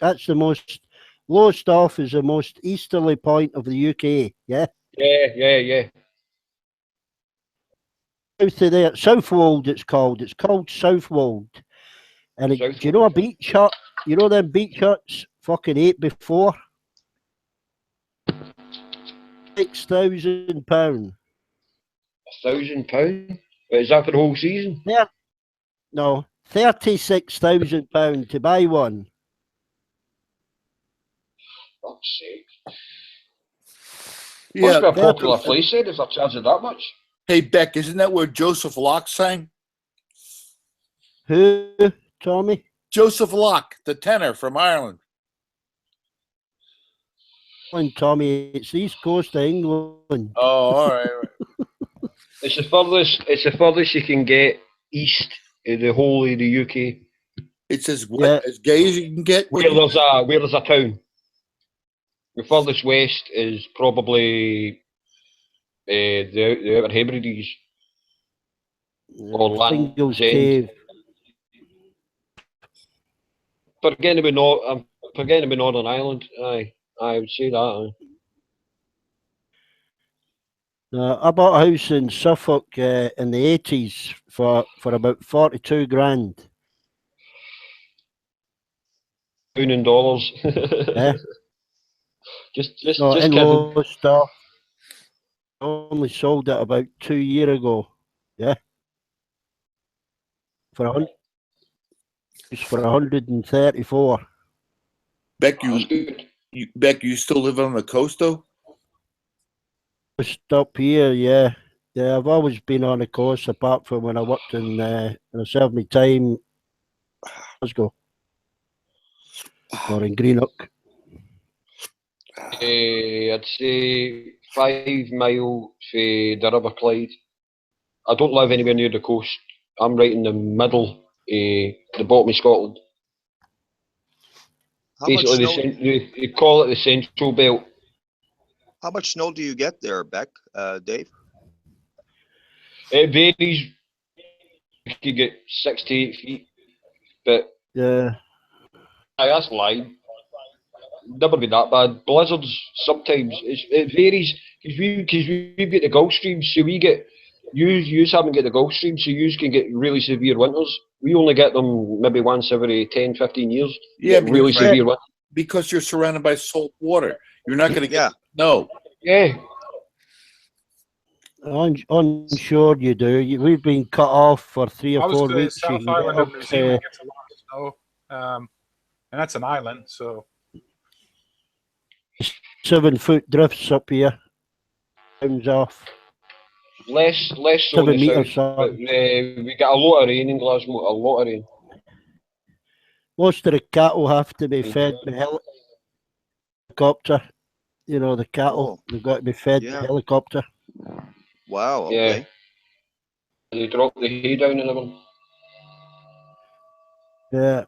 Lowestoft is the most easterly point of the UK. Yeah. Yeah. South of there, Southwold. It's called. It's called Southwold. And do you know a beach hut? You know them beach huts? Fucking £8 £6,000. £1,000? Is that for the whole season? Yeah. No, £36,000 to buy one. Fuck's sake. Yeah, Must be a popular place, if they're charging that much. Hey, Beck, isn't that where Joseph Locke sang? Who, Tommy? Joseph Locke, the tenor from Ireland. Tommy, it's the east coast of England. Oh, all right. It's the furthest you can get east of the whole of the UK. It's as gay as you can get. Where there's a town. The furthest west is probably the Outer Hebrides or Fingal's Land's End. Cave. I'm forgetting about Northern Ireland. Aye, I would say that. I bought a house in Suffolk in the 80s for about 42 grand. Pound in dollars. Yeah. Just in kidding. Lowestoft. I only sold it about 2 years ago. Yeah. It's for 134. Beck, you still live on the coast though? Just up here, yeah. Yeah, I've always been on the coast apart from when I worked when I served my time in Glasgow or in Greenock. I'd say 5 miles for the River Clyde. I don't live anywhere near the coast. I'm right in the middle, the bottom of Scotland. Basically, they call it the Central Belt. How much snow do you get there, Beck, Dave? It varies. You could get 6 to 8 feet, but yeah, that's lying. Never been that bad. Blizzards sometimes it varies because we get the Gulf Stream, so we get you haven't get the Gulf Stream, so you can get really severe winters. We only get them maybe once every 10, 15 years. Yeah, really severe winters. Because you're surrounded by salt water. You're not going to get no. Yeah. On shore you do. We've been cut off for 3 or 4 weeks. South Island of New Zealand gets a lot of snow, and that's an island, so 7-foot drifts up here. Comes off. Less so 7 in the meters. south, but we get a lot of rain in Glasgow. A lot of rain. Most of the cattle have to be fed by helicopter. You know, the cattle, they've got to be fed by helicopter. Wow, okay. Yeah. They drop the hay down and everything. Yeah.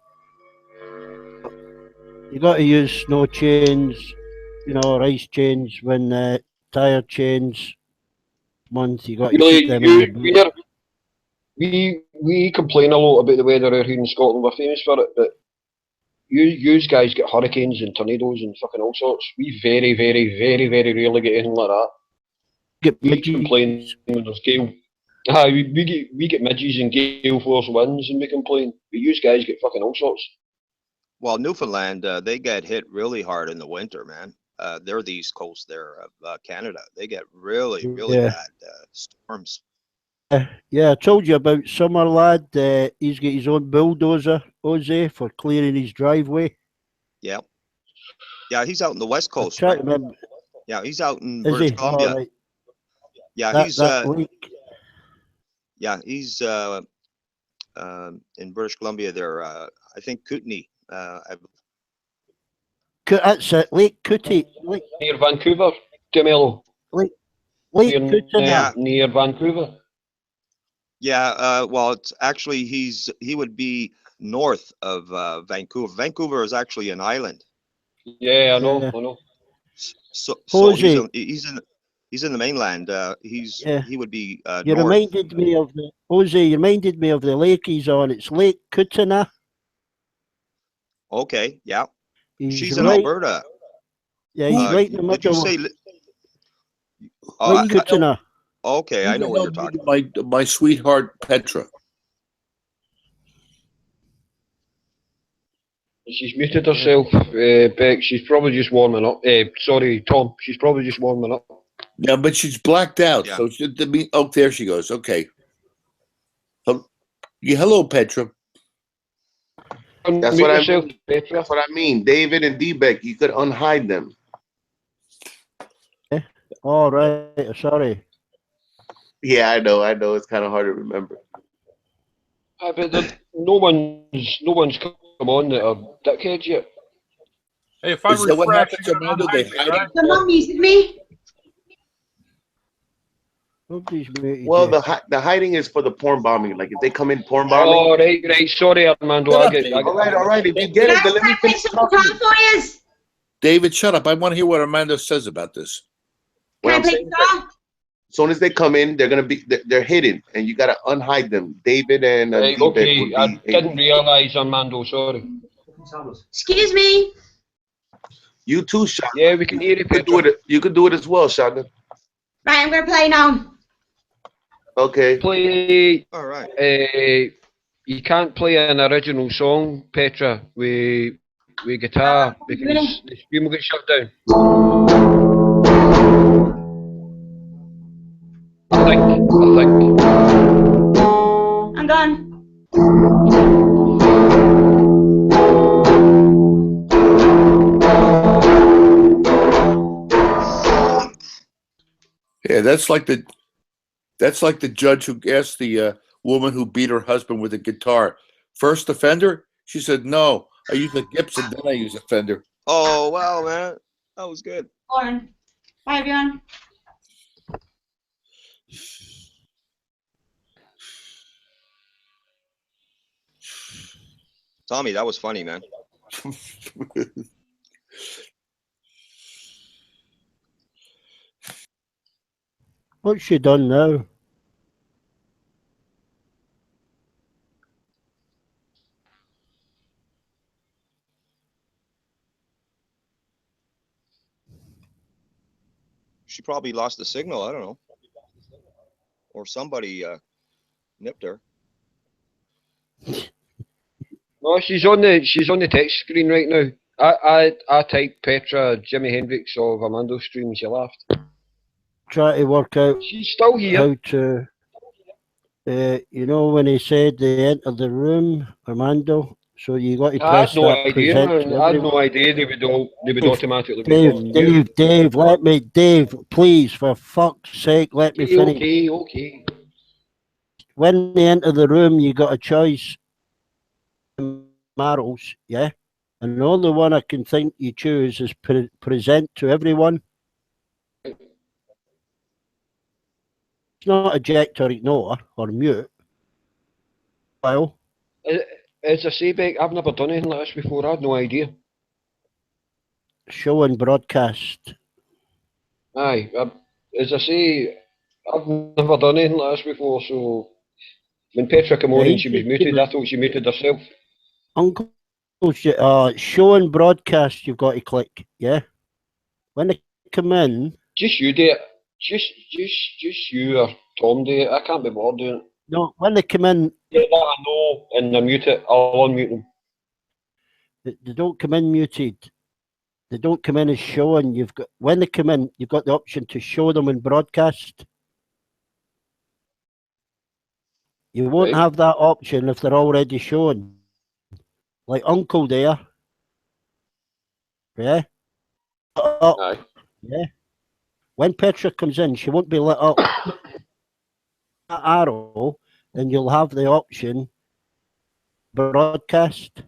You got to use snow chains, you know, or ice chains when tire chains month. You got to Really, keep them in the boot. we complain a lot about the weather out here in Scotland. We're famous for it, but you guys get hurricanes and tornadoes and fucking all sorts. We very, very, very, very rarely get anything like that. Get We midges. complain when there's gale. We get midges and gale force winds and we complain. But you guys get fucking all sorts. Well, Newfoundland, they get hit really hard in the winter, man. They're the east coast there of Canada. They get really, really Yeah. bad storms. Yeah, I told you about Summer Lad. He's got his own bulldozer, Jose, for clearing his driveway. Yeah. Yeah, he's out in the west I coast, try to right? remember. Yeah, he's out in Is British he? Columbia. All right. Yeah, That, he's that week. yeah, he's in British Columbia there. I think Kootenay. That's it. Lake Cootie. Lake Near Vancouver, Jamelo. Lake Near, Kootenai. near Vancouver. Yeah, well, it's actually he would be north of Vancouver. Vancouver is actually an island. Yeah, I know, Yeah. I know. So Jose. he's in the mainland. Yeah. He would be You north. reminded me of the Jose. You reminded me of the lake he's on. It's Lake Kootenai. Okay, yeah. He's She's in right. Alberta. Yeah, he's right in the Did you middle. say? Lake Kootenai. Okay, I know what you're talking about. My sweetheart Petra. She's muted herself, Beck. She's probably just warming up. Sorry, Tom. She's probably just warming up. Yeah, but she's blacked out. Yeah. So oh, there she goes. Okay. Hello, Petra. That's Mute what I yourself, mean. Petra. That's what I mean. David and D-Beck, you could unhide them. All right. Sorry. Yeah, I know. It's kind of hard to remember. But no one's come on that are dickheads yet. Hey, if I Is that what refresh, happens, you gotta Armando? They unhide me, hide right? The mum muted me. Nobody's muted Well, you. the hiding is for the porn bombing. Like if they come in porn bombing. Oh, right. Sorry, Armando. Shut I up, get David. All right. If you get it, then let me Can I finish play some talking. for you? David, shut up. I want to hear what Armando says about this. What Can I I'm play saying the song? as soon as they come in, they're hidden, and you gotta unhide them. David and Right, D-Beck okay. would I be. didn't realise, Armando. Sorry. Excuse me. You too, Shotgun. Yeah, we can hear you, You could do Petra. it. You could do it as well, Shotgun. Right, I'm gonna play now. Okay. All right. You can't play an original song, Petra, with guitar because the stream will get shut down. I think. I'm gone. Yeah, that's like the judge who asked the woman who beat her husband with a guitar. First offender? She said, no, I use a Gibson, then I use a Fender. Oh wow, man, that was good. Lauren. Bye, everyone. Tommy, that was funny, man. What's she done now? She probably lost the signal. I don't know, or somebody nipped her. No, she's on the text screen right now. I typed Petra Jimi Hendrix of Armando stream. She laughed. Try to work out She's still here. how to. You know when he said they entered the room, Armando. So you got to I press had no that idea. present to I had everyone. no idea they would automatically become Dave, let me, Dave, please, for fuck's sake, let me finish. Okay. When they enter the room, you got a choice. Marrows, yeah? And the only one I can think you choose is present to everyone. It's not eject or ignore or mute. Well, As I say, Beck, I've never done anything like this before. I had no idea. show and broadcast. Aye, as I say, I've never done anything like this before, so when Petra came on and she was muted, I thought she muted herself. Uncle, show and broadcast, you've got to click, yeah? When they come in, Just you do it. Just you or Tom do it. I can't be bothered doing it. no, when they come in, Yeah, that I know, and I mute it. I'll unmute them. they don't come in muted. They don't come in as showing. You've got when they come in, you've got the option to show them and broadcast. You won't Right. have that option if they're already shown. Like Uncle there. Yeah. Oh, Aye. yeah. When Petra comes in, she won't be lit up. That arrow, then you'll have the option broadcast.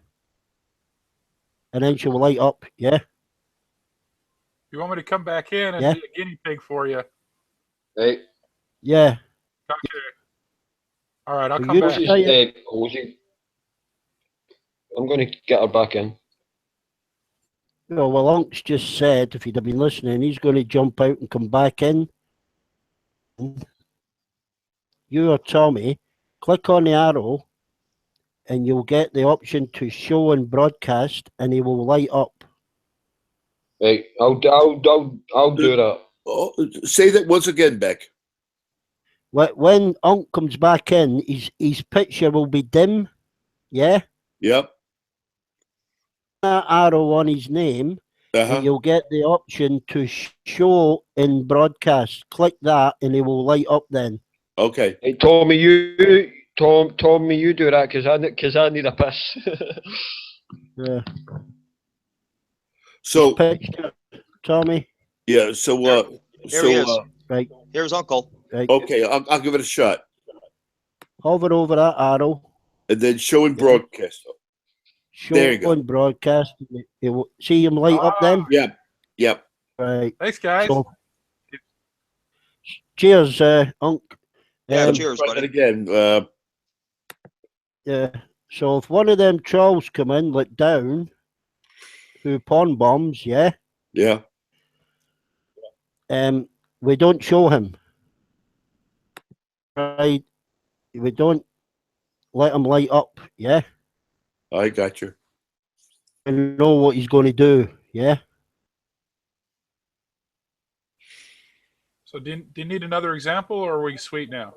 And then she will light up, yeah? You want me to come back in and Yeah. be a guinea pig for you? Right. Yeah. Okay. All right, I'll So come you back. just This say is it. Hosey. I'm going to get her back in. Well, Unc's just said, if he'd have been listening, he's going to jump out and come back in. You or Tommy, click on the arrow and you'll get the option to show and broadcast and he will light up. Right. I'll do that. Oh, say that once again, Beck. When Unc comes back in, his picture will be dim, yeah? Yep. That arrow on his name, Uh-huh. and you'll get the option to show in broadcast. Click that and it will light up then. Okay. Hey, Tommy, Tommy, you do that because I need a piss. Yeah. So Picture, Tommy. yeah. So Here he is. Right. Here's Uncle. Right. okay. I'll give it a shot, Hover over that arrow. and then show and broadcast. Show There you go. and broadcast. It will, see him light up then? Yep. Yep. Right. Thanks, guys. So, cheers, Unc. Yeah, Um, cheers, Try that buddy. again. Yeah. So if one of them trolls come in, let down, who pawn bombs, yeah, Yeah. we don't show him. Right. We don't let him light up, yeah? I got you. We know what he's going to do, yeah? So do you need another example, or are we sweet now?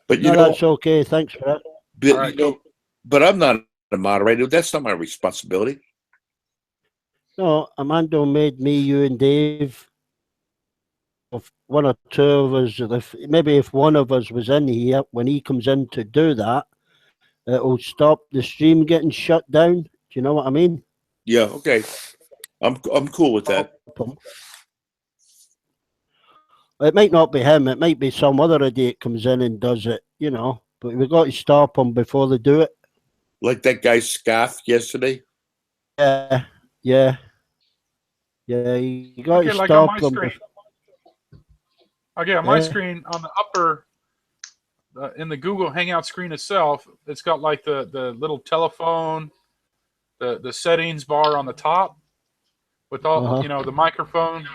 But you No, know, that's okay. Thanks for that. but, All right. you know, but I'm not a moderator. That's not my responsibility. No, Amanda made me, you, and Dave. If one or two of us, if one of us was in here, when he comes in to do that, it'll stop the stream getting shut down. Do you know what I mean? Yeah. Okay. I'm cool with that. It might not be him. It might be some other idiot comes in and does it, you know. But we've got to stop them before they do it. Like that guy Scaff yesterday. Yeah, yeah, yeah. You got Okay, to like on stop my them. screen. Okay, on my Yeah. screen, on the upper, in the Google Hangout screen itself, it's got like the little telephone, the settings bar on the top, with all Uh-huh. the microphone,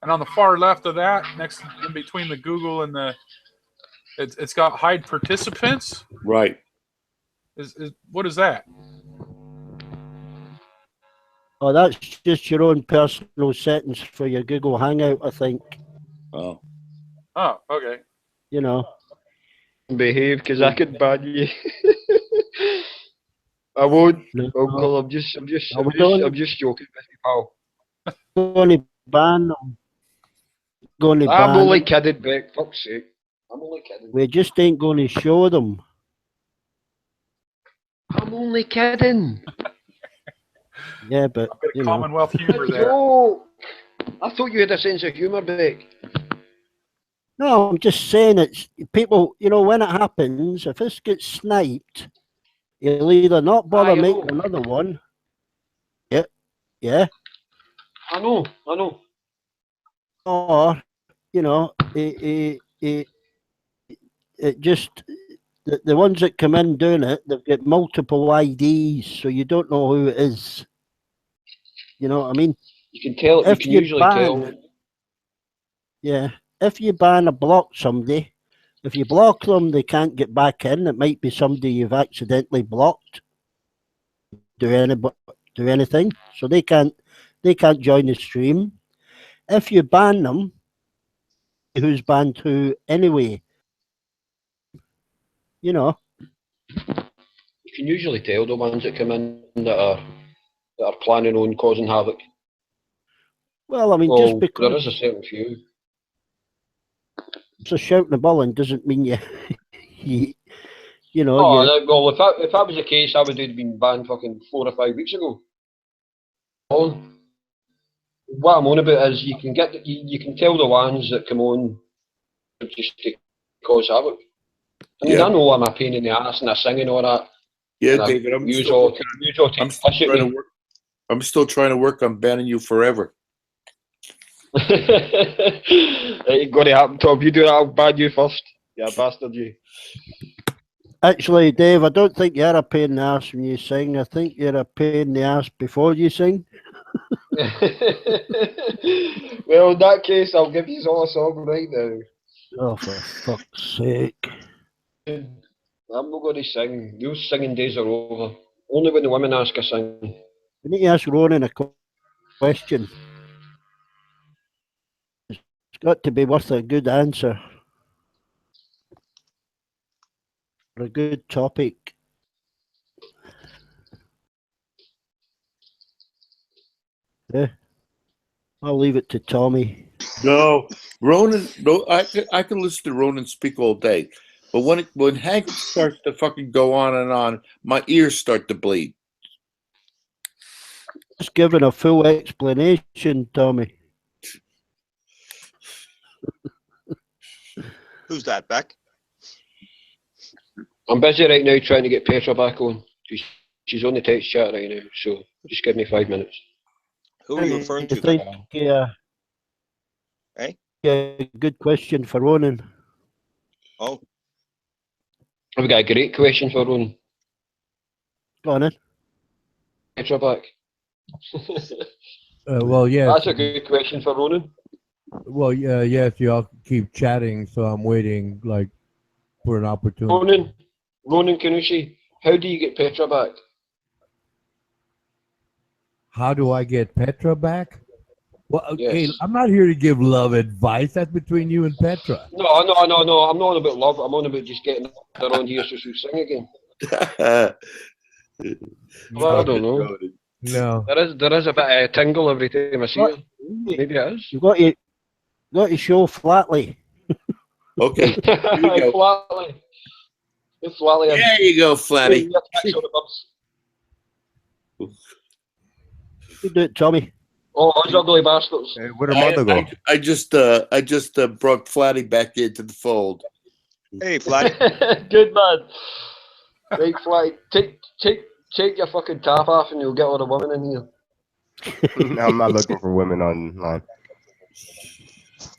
and on the far left of that, next in between the Google and it's got hide participants. Right. What is that? Oh, that's just your own personal settings for your Google Hangout, I think. Oh. Oh, okay. You know. Behave, because I could ban you. I won't, No. Uncle. I'm just joking with you, pal. Going to ban them. Going to I'm ban only them. kidding, Beck. Fuck's sake. I'm only kidding. We just ain't going to show them. I'm only kidding. Yeah, but A bit you of know. Commonwealth humor there. No, I thought you had a sense of humour, Beck. No, I'm just saying it's people. You know, when it happens, if this gets sniped, you'll either not bother Aye, I making know. another one. Yeah, yeah. I know. Or you know, it just the ones that come in doing it, they've got multiple IDs, so you don't know who it is. You know what I mean? You can tell. You If can you usually ban, tell. yeah, if you ban or block somebody, if you block them, they can't get back in. It might be somebody you've accidentally blocked. Do anything, so they can't join the stream. If you ban them, who's banned who anyway? You know. You can usually tell the ones that come in that are planning on causing havoc. Well, I mean, Well, just there is because a certain few. it's a shout in the bowling doesn't mean you know, Oh, you, well, if that was the case, I would have been banned fucking 4 or 5 weeks ago. What I'm on about is you can tell the ones that come on just to cause havoc. I mean, Yeah. I know I'm a pain in the ass and I sing and all that. Yeah, and David, I'm use still all working use all I'm to still push at trying to me. work. I'm still trying to work on banning you forever. It ain't gonna happen, Tom. You do that, I'll ban you first. Yeah, bastard you. actually, Dave, I don't think you're a pain in the ass when you sing. I think you're a pain in the ass before you sing. Well, in that case, I'll give you all a song right now. Oh, for fuck's sake! I'm not going to sing. Those singing days are over. Only when the women ask I sing. We need to ask Ronan a question. It's got to be worth a good answer. For a good topic. Yeah. I'll leave it to Tommy. No, Ronan. No, I can listen to Ronan speak all day, but when Hank starts to fucking go on, my ears start to bleed. Just giving a full explanation, Tommy. Who's that, Beck? I'm busy right now trying to get Petra back on. She's on the text chat right now, so just give me 5 minutes. Who are you referring to? I think, Hey? Yeah, good question for Ronan. Oh, I've got a great question for Ron. Go on in. Petra back. Well, yes. That's a good question for Ronan. Well, yes, y'all keep chatting, so I'm waiting, like, for an opportunity. Ronan Kanushi, how do you get Petra back? How do I get Petra back? Well, okay, Yes. I'm not here to give love advice. That's between you and Petra. No. I'm not on about love. I'm on about just getting her on here so she'll sing again. Well, I don't know. No. There is a bit of tingle every time I see her. Maybe it is. You've got to show Flatley. Okay. Here you go. Flatley. It's Flatley. There you go, Flatty. You do it, Tommy. Oh, those ugly bastards. Hey, where'd her mother go? I just brought Flatty back into the fold. hey, Flatty. Good man. Right, Flatty. Take your fucking top off and you'll get all the women in here. I'm not looking for women online.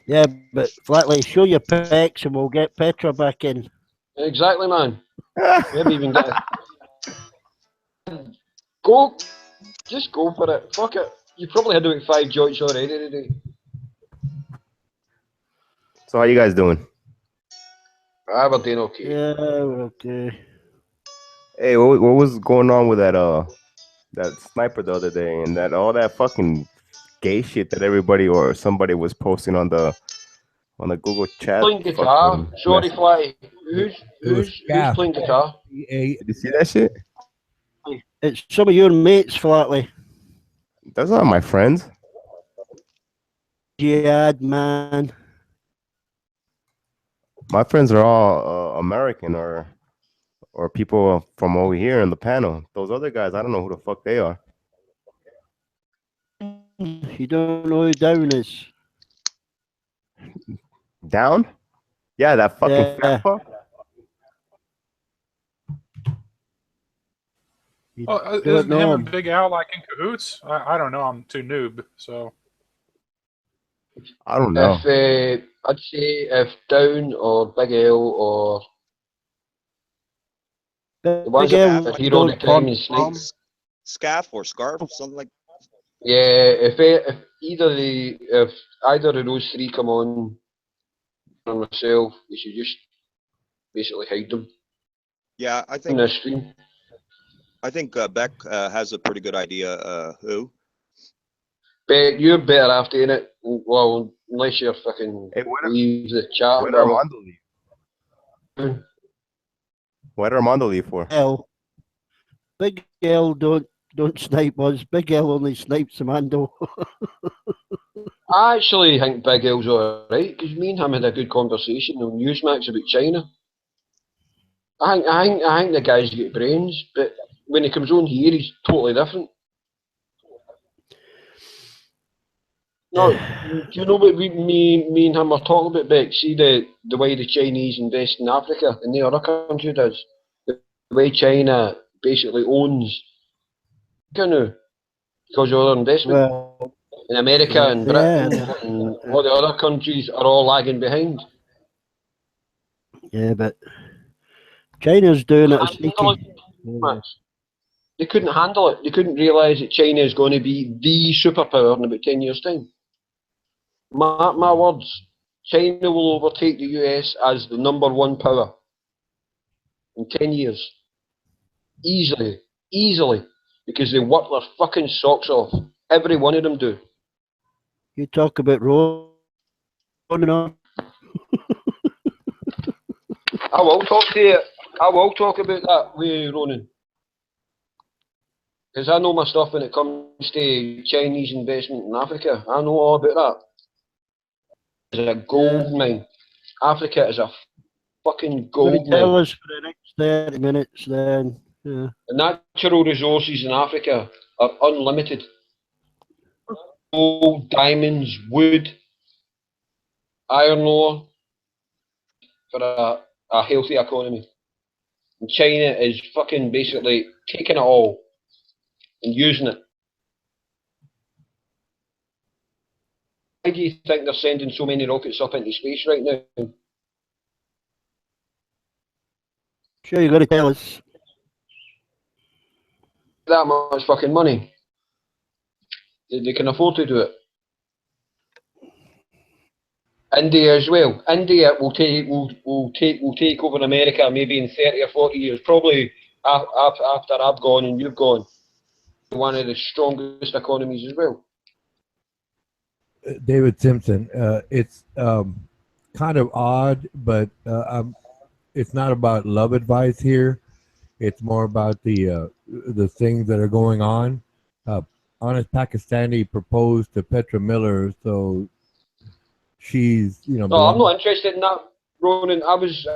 Yeah, but Flatley, show your pecs and we'll get Petra back in. Exactly, man. Maybe even get Go. Just go for it. Fuck it. You probably had about 5 joints already today. So how you guys doing? We're doing okay. Yeah, we're okay. Hey, what was going on with that sniper the other day and that all that fucking gay shit that everybody or somebody was posting on the Google chat? Playing guitar. fucking Sorry, mess. Flatty. Who's playing guitar? Did you see that shit? It's some of your mates, Flatley. That's not my friends. Jihad, man. My friends are all American or people from over here in the panel. Those other guys, I don't know who the fuck they are. You don't know who Down is. Down? Yeah, that fucking Yeah. fat fuck. You Oh, don't isn't him know and Big Al like in cahoots? I don't know. I'm too noob. So I don't know. If I'd say if Down or Big L or the ones Big that L appear all the don't time pump in Snipes. Scaff or scarf or something like. Yeah, if either of those three come on myself, we should just basically hide them Yeah, I on think the stream. Beck has a pretty good idea. Who? But you're better after in it. Well, unless you're fucking Hey, where leave the chat. did Armando leave? What did Armando leave for? L. Big L don't snipe us. Big L only snipes Amando. I actually think Big L's alright, because me and him had a good conversation on Newsmax about China. I think the guy's got brains, but when he comes on here, he's totally different. No, do you know what me and him were talking about, Beck? See the way the Chinese invest in Africa and the other country does. The way China basically owns Kanu because of their investment. Well, in America and yeah, Britain and all the other countries are all lagging behind. Yeah, but China's doing it sneaky. They couldn't handle it. They couldn't realise that China is going to be the superpower in about 10 years' time. Mark my words, China will overtake the US as the #1 power in 10 years. Easily. Because they work their fucking socks off. Every one of them do. You talk about running on. I will talk to you. I will talk about that with Ronan. Because I know my stuff when it comes to Chinese investment in Africa. I know all about that. It's a gold mine. Africa is a fucking gold Tell mine. us for the next 30 minutes then. Yeah. The natural resources in Africa are unlimited. Gold, diamonds, wood, iron ore for a healthy economy. And China is fucking basically taking it all and using it. Why do you think they're sending so many rockets up into space right now? Sure, you got to tell us. That much fucking money. They can afford to do it. India as well. India will take over America maybe in 30 or 40 years. Probably after I've gone and you've gone. One of the strongest economies as well. David Simpson, it's kind of odd, but it's not about love advice here. It's more about the things that are going on. Honest Pakistani proposed to Petra Miller, so she's, No, I'm not interested in that, Ronan. I was